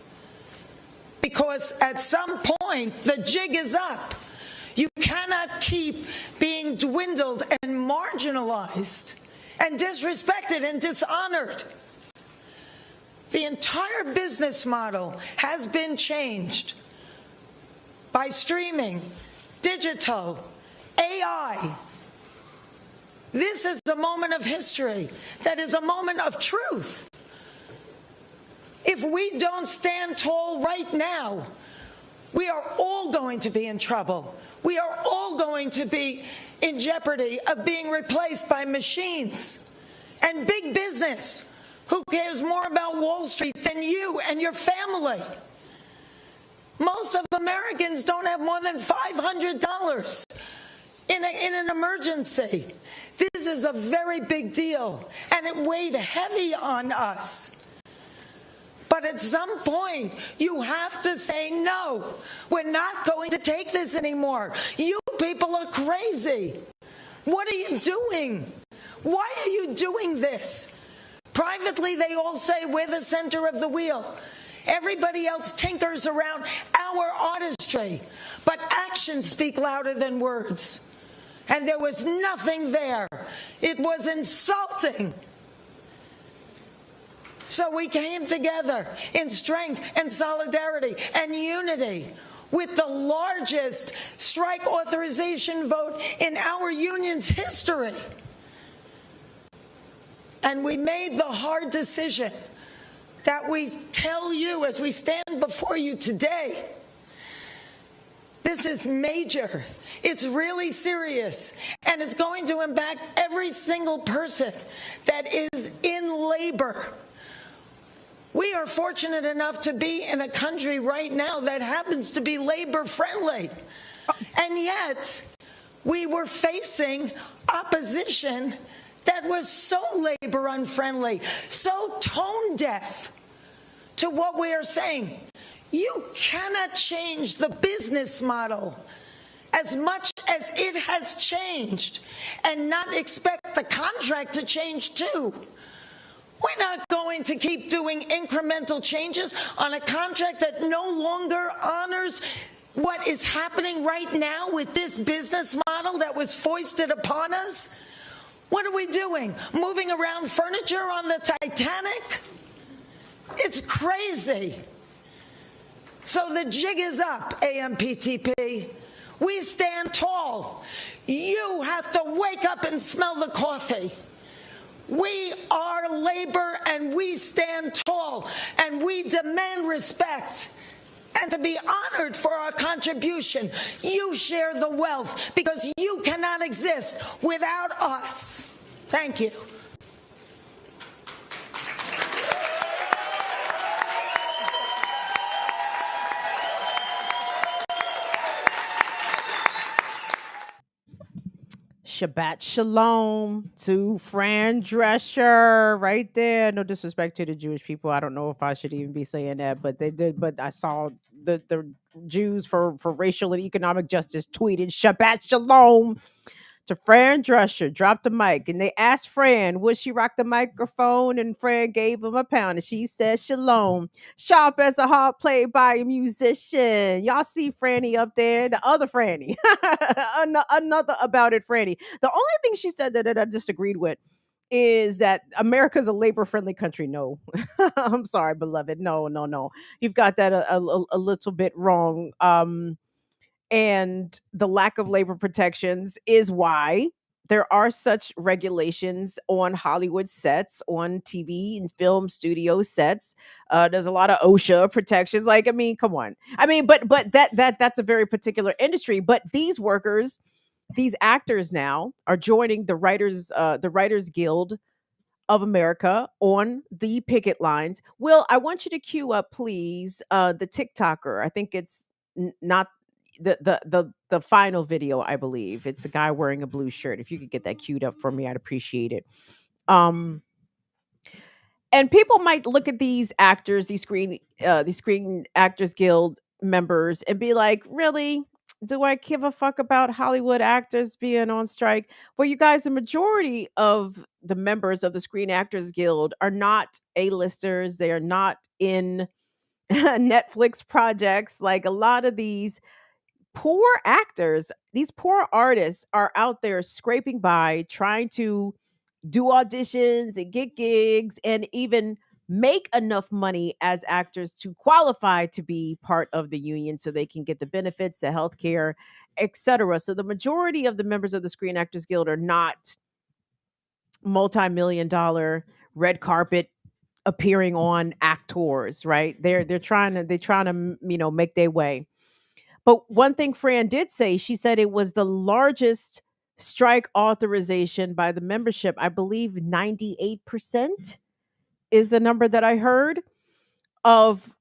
Because at some point, the jig is up. You cannot keep being dwindled and marginalized and disrespected and dishonored. The entire business model has been changed by streaming, digital, AI. This is a moment of history that is a moment of truth. If we don't stand tall right now, we are all going to be in trouble. We are all going to be in jeopardy of being replaced by machines and big business, who cares more about Wall Street than you and your family. Most of Americans don't have more than $500 in an emergency. This is a very big deal, and it weighed heavy on us. But at some point, you have to say, no, we're not going to take this anymore. You people are crazy. What are you doing? Why are you doing this? Privately, they all say we're the center of the wheel. Everybody else tinkers around our artistry. But actions speak louder than words. And there was nothing there. It was insulting. So we came together in strength and solidarity and unity with the largest strike authorization vote in our union's history. And we made the hard decision that we tell you as we stand before you today. This is major. It's really serious. And it's going to impact every single person that is in labor. We are fortunate enough to be in a country right now that happens to be labor friendly. And yet, we were facing opposition that was so labor unfriendly, so tone deaf to what we are saying. You cannot change the business model as much as it has changed and not expect the contract to change too. We're not going to keep doing incremental changes on a contract that no longer honors what is happening right now with this business model that was foisted upon us. What are we doing? Moving around furniture on the Titanic? It's crazy. So the jig is up, AMPTP. We stand tall. You have to wake up and smell the coffee. We are labor and we stand tall and we demand respect and to be honored for our contribution. You share the wealth because you cannot exist without us. Thank you. Shabbat shalom to Fran Drescher right there. No disrespect to the Jewish people. I don't know if I should even be saying that, but they did. But I saw the Jews for racial and economic justice tweeted Shabbat shalom to Fran Drescher. Dropped the mic, and they asked Fran, would she rock the microphone? And Fran gave him a pound, and she said shalom. Sharp as a harp played by a musician. Y'all see Franny up there, the other Franny, another about it Franny. The only thing she said that I disagreed with is that America's a labor-friendly country. No, I'm sorry, beloved. No. You've got that a little bit wrong. And the lack of labor protections is why there are such regulations on Hollywood sets, on TV and film studio sets. There's a lot of OSHA protections. Like, I mean, come on. I mean, but that's a very particular industry. But these workers, these actors now are joining the Writers Guild of America on the picket lines. Will, I want you to cue up, please, the TikToker. I think it's not the final video. I believe it's a guy wearing a blue shirt. If you could get that queued up for me, I'd appreciate it. And people might look at these actors, these Screen Actors Guild members, and be like, really? Do I give a fuck about Hollywood actors being on strike? Well, you guys, the majority of the members of the Screen Actors Guild are not A-listers. They are not in Netflix projects. Like, a lot of these poor actors, these poor artists are out there scraping by, trying to do auditions and get gigs and even make enough money as actors to qualify to be part of the union so they can get the benefits, the health care, etc. So the majority of the members of the Screen Actors Guild are not multi-million dollar red carpet appearing on actors, right? They're trying to make their way. But one thing Fran did say, she said it was the largest strike authorization by the membership. I believe 98% is the number that I heard of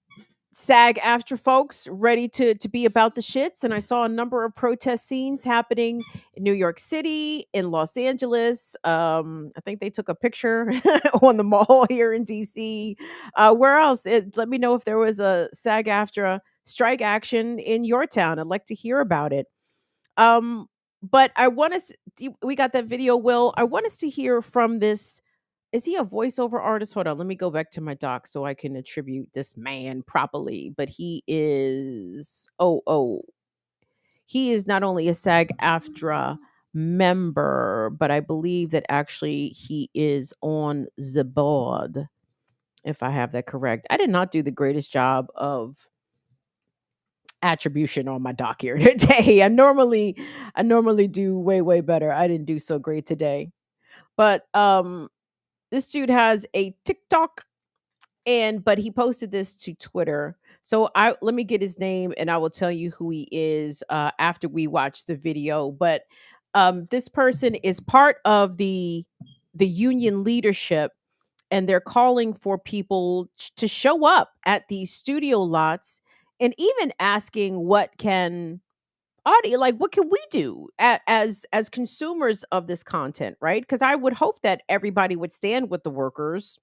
SAG after folks ready to be about the shits. And I saw a number of protest scenes happening in New York City, in Los Angeles. I think they took a picture on the mall here in DC. Where else? Let me know if there was a SAG after strike action in your town. I'd like to hear about it. But I want us, we got that video, Will. I want us to hear from this. Is he a voiceover artist? Hold on, let me go back to my doc so I can attribute this man properly. But he is, he is not only a SAG AFTRA member, but I believe that actually he is on the board, if I have that correct. I did not do the greatest job of attribution on my doc here today. I normally do way better. I didn't do so great today. But this dude has a TikTok, but he posted this to Twitter. So I let me get his name and I will tell you who he is after we watch the video. But this person is part of the union leadership, and they're calling for people to show up at these studio lots, and even asking what can we do as consumers of this content, right? Because I would hope that everybody would stand with the workers.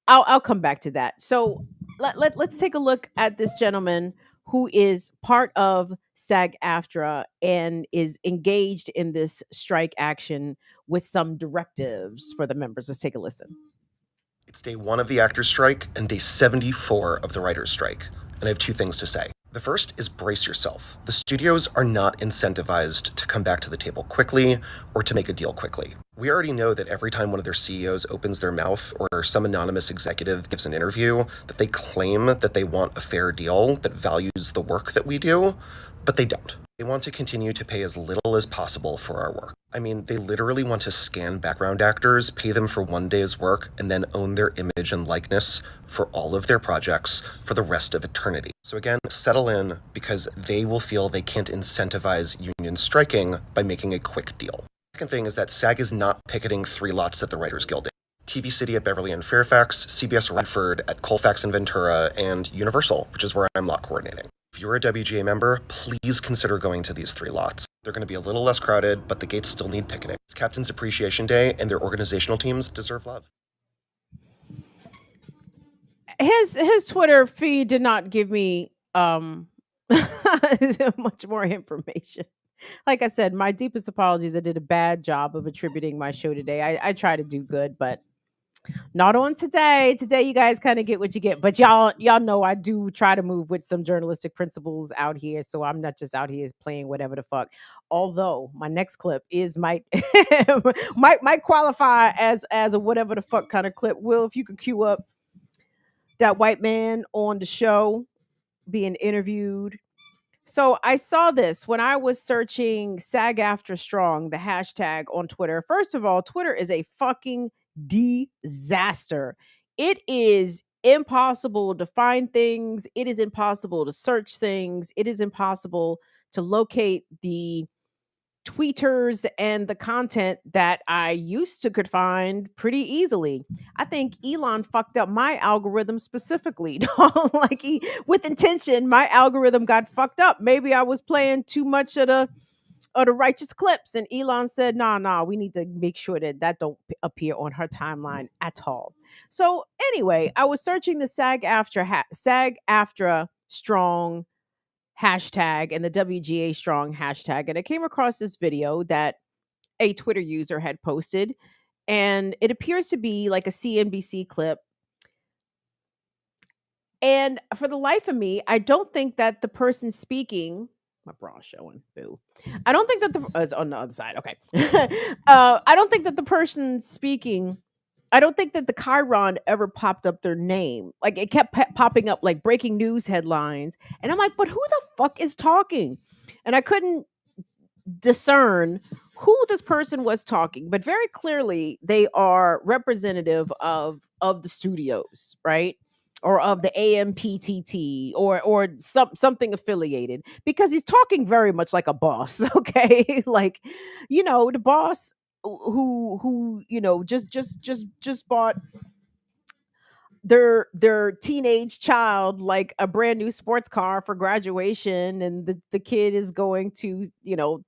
I'll come back to that. So let's take a look at this gentleman who is part of SAG AFTRA and is engaged in this strike action with some directives for the members. Let's take a listen. It's day 1 of the actors' strike and day 74 of the writers' strike, and I have 2 things to say. The first is brace yourself. The studios are not incentivized to come back to the table quickly or to make a deal quickly. We already know that every time one of their CEOs opens their mouth or some anonymous executive gives an interview, that they claim that they want a fair deal that values the work that we do, but they don't. They want to continue to pay as little as possible for our work. I mean, they literally want to scan background actors, pay them for 1 day's work, and then own their image and likeness for all of their projects for the rest of eternity. So again, settle in, because they will feel they can't incentivize union striking by making a quick deal. Second thing is that SAG is not picketing 3 lots at the Writers Guild. TV City at Beverly and Fairfax, CBS Redford at Colfax and Ventura, and Universal, which is where I'm lot coordinating. If you're a WGA member, please consider going to these 3 lots. They're going to be a little less crowded, but the gates still need picketing. It's Captain's Appreciation Day, and their organizational teams deserve love. His Twitter feed did not give me much more information. Like I said, my deepest apologies. I did a bad job of attributing my show today. I try to do good, but not on today. Today, you guys kind of get what you get. But y'all know I do try to move with some journalistic principles out here, so I'm not just out here playing whatever the fuck. Although my next clip might might qualify as a whatever the fuck kind of clip. Will, if you could cue up that white man on the show being interviewed. So I saw this when I was searching SAG AFTRA Strong, the hashtag on Twitter. First of all, Twitter is a fucking disaster. It is impossible to find things. It is impossible to search things. It is impossible to locate the tweeters and the content that I used to could find pretty easily. I think Elon fucked up my algorithm specifically. Like with intention, my algorithm got fucked up. Maybe I was playing too much of the righteous clips, and Elon said, nah, we need to make sure that don't appear on her timeline at all. So anyway, I was searching the SAG AFTRA Strong hashtag and the WGA Strong hashtag, and I came across this video that a Twitter user had posted, and it appears to be like a CNBC clip. And for the life of me, I don't think that the person speaking, my bra showing, boo. I don't think that it's on the other side. Okay. I don't think that the person speaking, I don't think that the Chiron ever popped up their name. Like it kept popping up like breaking news headlines. And I'm like, but who the fuck is talking? And I couldn't discern who this person was talking, but very clearly they are representative of the studios, right? Or of the AMPTT or something affiliated, because he's talking very much like a boss, okay? Like, the boss who just bought their teenage child like a brand new sports car for graduation, and the kid is going to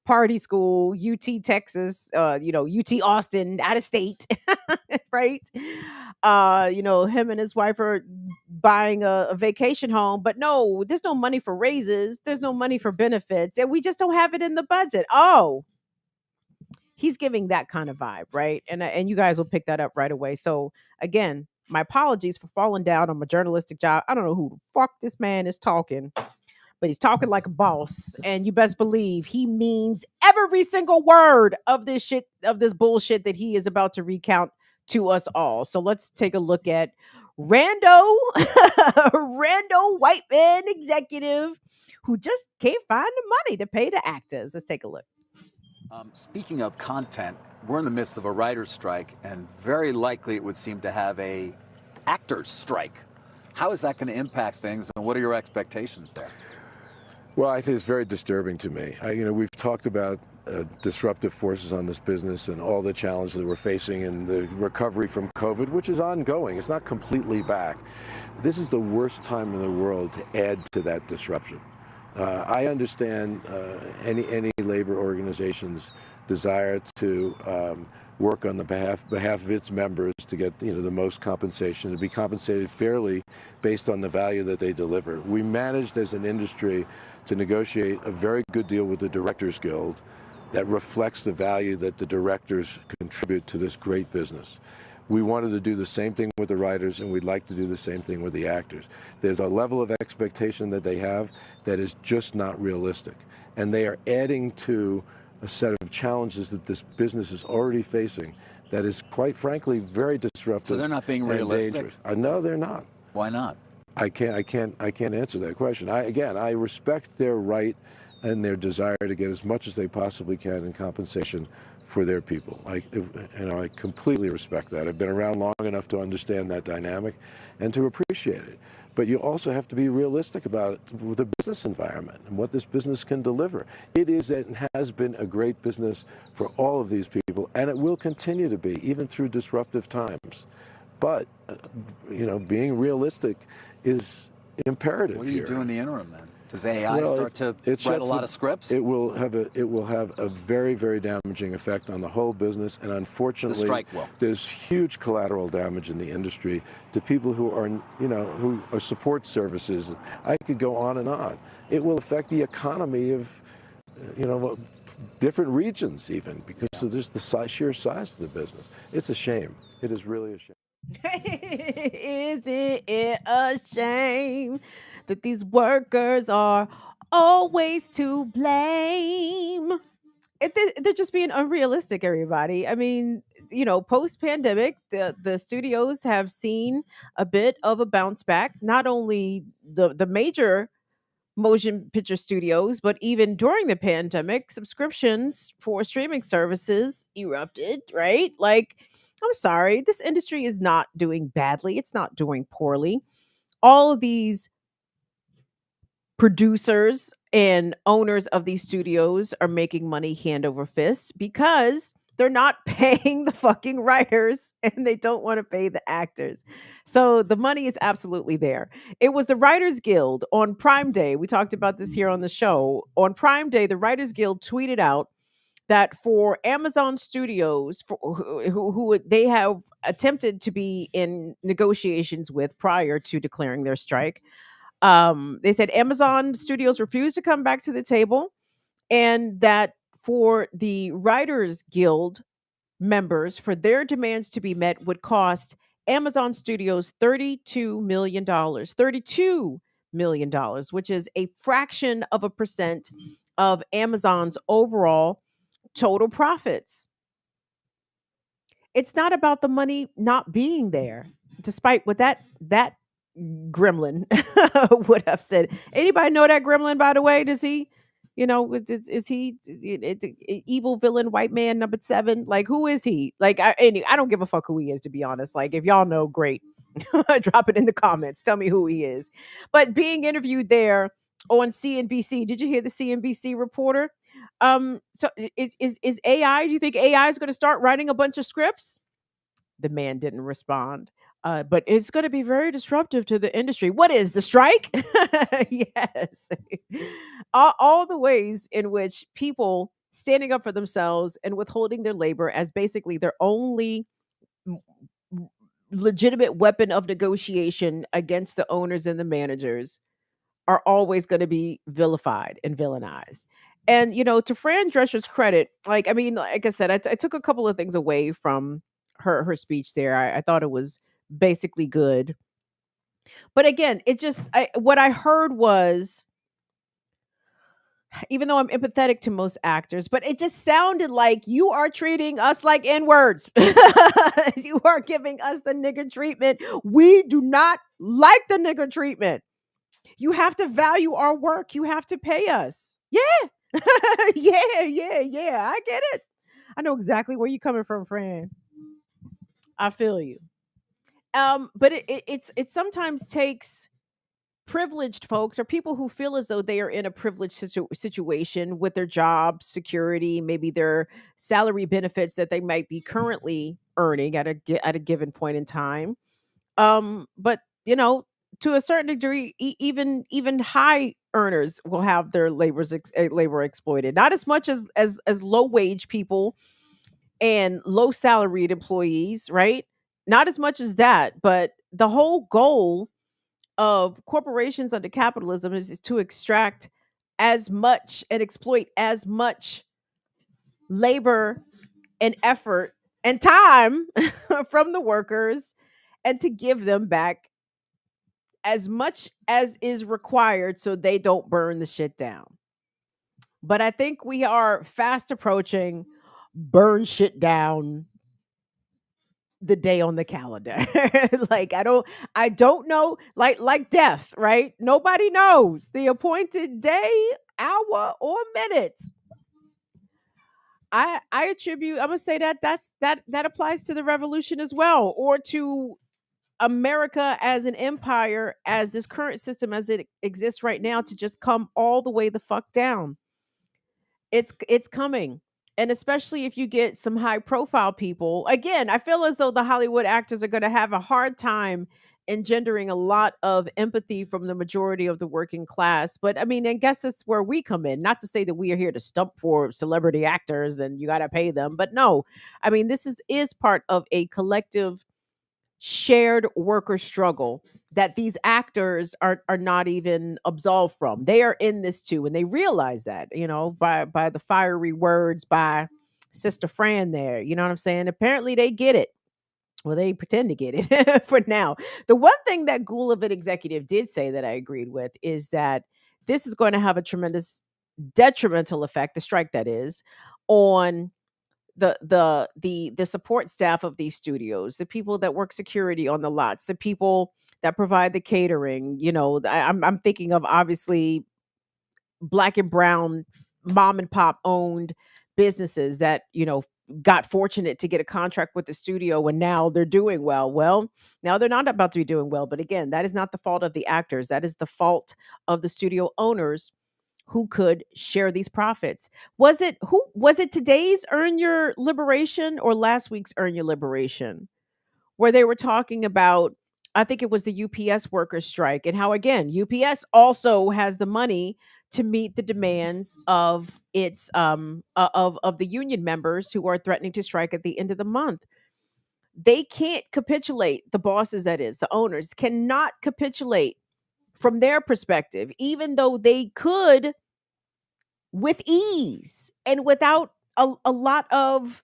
party school, UT Texas, UT Austin, out of state. Right. Him and his wife are buying a vacation home, but no, there's no money for raises, there's no money for benefits, and we just don't have it in the budget. Oh, he's giving that kind of vibe, right? And you guys will pick that up right away. So again, my apologies for falling down on my journalistic job. I don't know who the fuck this man is talking, but he's talking like a boss, and you best believe he means every single word of this shit, of this bullshit that he is about to recount to us all. So let's take a look at rando rando white man executive who just can't find the money to pay the actors. Let's take a look. Speaking of content, we're in the midst of a writer's strike, and very likely it would seem to have a actors' strike. How is that going to impact things, and what are your expectations there? Well, I think it's very disturbing to me. We've talked about disruptive forces on this business and all the challenges that we're facing and the recovery from COVID, which is ongoing. It's not completely back. This is the worst time in the world to add to that disruption. I understand any labor organization's desire to work on the behalf of its members to get the most compensation, to be compensated fairly based on the value that they deliver. We managed as an industry to negotiate a very good deal with the Directors Guild that reflects the value that the directors contribute to this great business. We wanted to do the same thing with the writers, and we'd like to do the same thing with the actors. There's a level of expectation that they have that is just not realistic. And they are adding to a set of challenges that this business is already facing that is, quite frankly, very disruptive. So they're not being realistic? No, they're not. Why not? I can't answer that question. I respect their right and their desire to get as much as they possibly can in compensation for their people. I completely respect that. I've been around long enough to understand that dynamic and to appreciate it. But you also have to be realistic about the business environment and what this business can deliver. It is and has been a great business for all of these people, and it will continue to be, even through disruptive times. But, being realistic is imperative. What do you do in the interim, then? Does AI start to write a lot of scripts? It will have a very, very damaging effect on the whole business, and unfortunately, the strike will. There's huge collateral damage in the industry to people who are, who are support services. I could go on and on. It will affect the economy of, different regions even, because of just the sheer size of the business. It's a shame. It is really a shame. Isn't it a shame that these workers are always to blame? They're just being unrealistic, everybody. I mean, post-pandemic, the studios have seen a bit of a bounce back. Not only the major motion picture studios, but even during the pandemic, subscriptions for streaming services erupted, right? Like, I'm sorry, this industry is not doing badly. It's not doing poorly. All of these producers and owners of these studios are making money hand over fist because they're not paying the fucking writers and they don't want to pay the actors. So the money is absolutely there. It was the Writers Guild on Prime Day. We talked about this here on the show. On Prime Day, the Writers Guild tweeted out that for Amazon Studios, who they have attempted to be in negotiations with prior to declaring their strike, they said Amazon Studios refused to come back to the table, and that for the Writers Guild members, for their demands to be met, would cost Amazon Studios $32 million, $32 million, which is a fraction of a percent of Amazon's overall total profits. It's not about the money not being there, despite what that gremlin would have said. Anybody know that gremlin, by the way? Does he Is he evil villain white man number 7? Like, who is he? Like, I don't give a fuck who he is, to be honest. Like, if y'all know, great. Drop it in the comments. Tell me who he is. But being interviewed there on CNBC, did you hear the CNBC reporter? So is AI? Do you think AI is going to start writing a bunch of scripts? The man didn't respond. But it's going to be very disruptive to the industry. What is the strike? Yes. All the ways in which people standing up for themselves and withholding their labor as basically their only m- legitimate weapon of negotiation against the owners and the managers are always going to be vilified and villainized. And to Fran Drescher's credit, like, I mean, like I said, I took a couple of things away from her speech there. I thought it was basically good, but again, what I heard was, even though I'm empathetic to most actors, but it just sounded like you are treating us like N-words. You are giving us the nigger treatment. We do not like the nigger treatment. You have to value our work. You have to pay us. Yeah. Yeah. I get it. I know exactly where you're coming from, Fran. I feel you. But it sometimes takes privileged folks or people who feel as though they are in a privileged situation with their job security, maybe their salary benefits that they might be currently earning at a given point in time. But to a certain degree, even high earners will have their labor exploited. Not as much as low wage people and low salaried employees, right? Not as much as that, but the whole goal of corporations under capitalism is to extract as much and exploit as much labor and effort and time from the workers, and to give them back as much as is required so they don't burn the shit down. But I think we are fast approaching burn shit down the day on the calendar. Like, I don't know, like death, right? Nobody knows the appointed day, hour, or minute. I attribute, I'm gonna say that applies to the revolution as well, or to America as an empire, as this current system as it exists right now, to just come all the way the fuck down. It's coming. And especially if you get some high profile people. Again, I feel as though the Hollywood actors are going to have a hard time engendering a lot of empathy from the majority of the working class. But I mean, I guess that's where we come in. Not to say that we are here to stump for celebrity actors and you got to pay them, but no. I mean, this is part of a collective shared worker struggle that these actors are not even absolved from. They are in this too, and they realize that, by the fiery words by Sister Fran there. You know what I'm saying? Apparently they get it. Well, they pretend to get it for now. The one thing that Gulavit executive did say that I agreed with is that this is going to have a tremendous detrimental effect, the strike that is, on the support staff of these studios, the people that work security on the lots, the people that provide the catering. I'm thinking of, obviously, black and brown mom and pop owned businesses that got fortunate to get a contract with the studio, and now they're doing well. Now they're not about to be doing well, but again, that is not the fault of the actors. That is the fault of the studio owners who could share these profits. Was it today's Earn Your Liberation or last week's Earn Your Liberation, where they were talking about, I think it was the UPS workers strike, and how, again, UPS also has the money to meet the demands of its of the union members who are threatening to strike at the end of the month. They can't capitulate. The bosses, that is, the owners, cannot capitulate from their perspective, even though they could with ease and without a lot of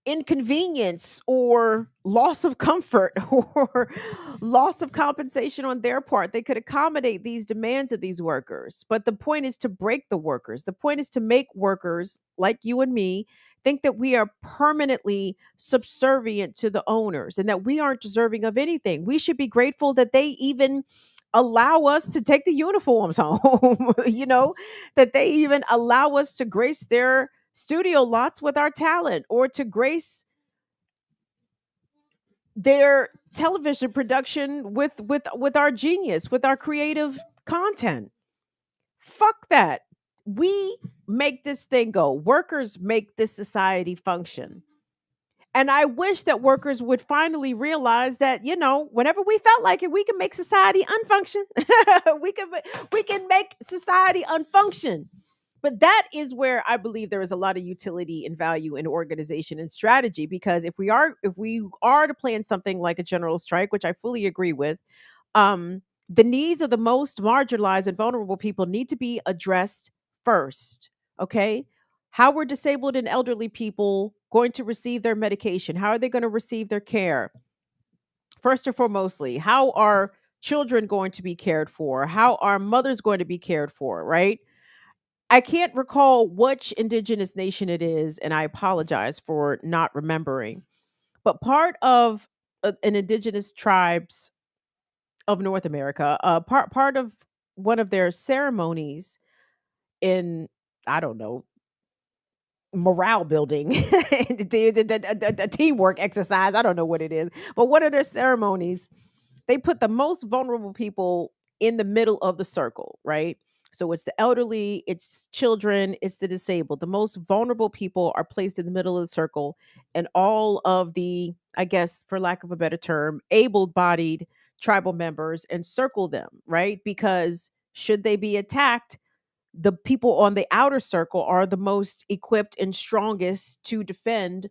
inconvenience or loss of comfort or loss of compensation on their part. They could accommodate these demands of these workers. But the point is to break the workers. The point is to make workers like you and me think that we are permanently subservient to the owners and that we aren't deserving of anything. We should be grateful that they even allow us to take the uniforms home, that they even allow us to grace their studio lots with our talent, or to grace their television production with our genius, with our creative content. Fuck that. We make this thing go. Workers make this society function. And I wish that workers would finally realize that, whenever we felt like it, we can make society unfunction. we can make society unfunction. But that is where I believe there is a lot of utility and value in organization and strategy, because if we are to plan something like a general strike, which I fully agree with, um, the needs of the most marginalized and vulnerable people need to be addressed first. Okay. How were disabled and elderly people going to receive their medication? How are they going to receive their care? First and foremostly, how are children going to be cared for? How are mothers going to be cared for? Right. I can't recall which indigenous nation it is, and I apologize for not remembering. But part of an indigenous tribes of North America, part of one of their ceremonies in, I don't know, morale building, the teamwork exercise. I don't know what it is, but one of their ceremonies, they put the most vulnerable people in the middle of the circle, right? So it's the elderly, it's children, it's the disabled. The most vulnerable people are placed in the middle of the circle, and all of the, I guess, for lack of a better term, able bodied tribal members encircle them, right? Because should they be attacked, the people on the outer circle are the most equipped and strongest to defend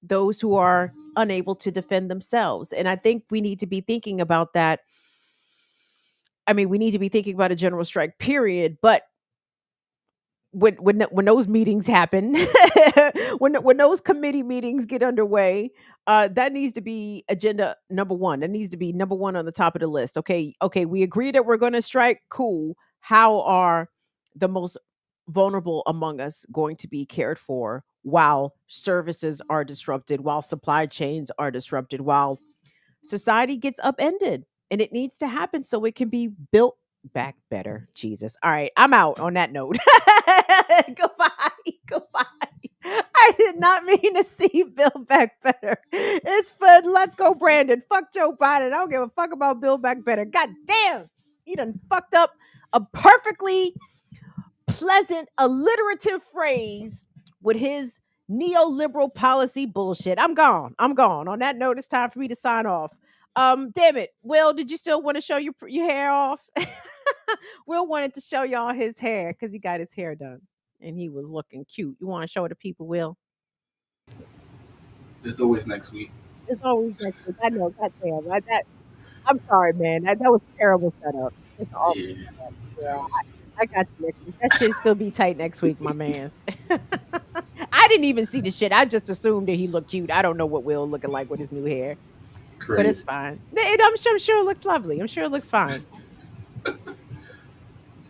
those who are unable to defend themselves. And I think we need to be thinking about that. I mean, we need to be thinking about a general strike, period. But when those meetings happen, when those committee meetings get underway, that needs to be agenda number one. That needs to be number one on the top of the list. Okay, we agree that we're going to strike. Cool. How are the most vulnerable among us going to be cared for while services are disrupted, while supply chains are disrupted, while society gets upended? And it needs to happen so it can be built back better. Jesus. All right, I'm out on that note. Goodbye. Goodbye. I did not mean to see Build Back Better. It's fun. Let's go, Brandon. Fuck Joe Biden. I don't give a fuck about Build Back Better. God damn. He done fucked up a perfectly pleasant alliterative phrase with his neoliberal policy bullshit. I'm gone. I'm gone. On that note, it's time for me to sign off. Damn it. Will, did you still want to show your hair off? Will wanted to show y'all his hair because he got his hair done and he was looking cute. You want to show the people, Will? It's always next week. It's always next week. I know. Goddamn. I'm sorry, man. That was a terrible setup. It's awful. Yeah. Yeah, I got you next week. That should still be tight next week, my mans. I didn't even see the shit. I just assumed that he looked cute. I don't know what Will looking like with his new hair. Crazy. But it's fine. I'm sure it looks lovely. I'm sure it looks fine.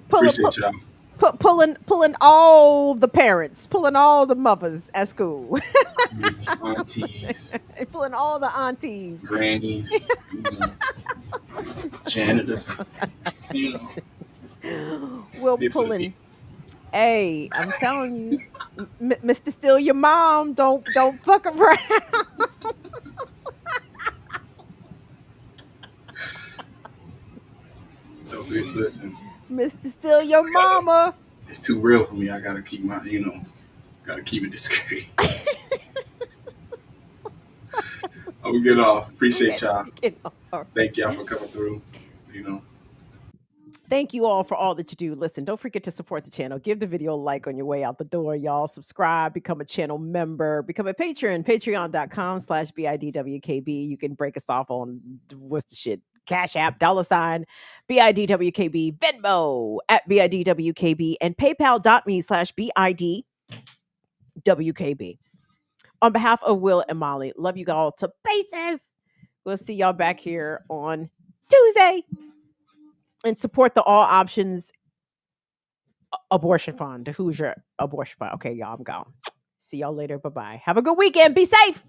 Appreciate y'all. Pulling all the parents, pulling all the mothers at school. Aunties. Pulling all the aunties. Grannies. Janitors. Will pulling. Hey, I'm telling you, Mr. Steal Your Mom, don't fuck around. Listen. Mr. Steal Your Mama. It's too real for me. I gotta keep gotta keep it discreet. I will get off. Appreciate y'all. Thank y'all for coming through. Thank you all for all that you do. Listen, don't forget to support the channel. Give the video a like on your way out the door, y'all. Subscribe, become a channel member, become a patron, patreon.com/BIDWKB. You can break us off on, what's the shit? Cash App, $ BIDWKB, Venmo at BIDWKB, and PayPal.me/BIDWKB. On behalf of Will and Molly, love you all to pieces. We'll see y'all back here on Tuesday. And support the All Options Abortion Fund, the Hoosier Abortion Fund. Okay, y'all, I'm gone. See y'all later. Bye-bye. Have a good weekend. Be safe.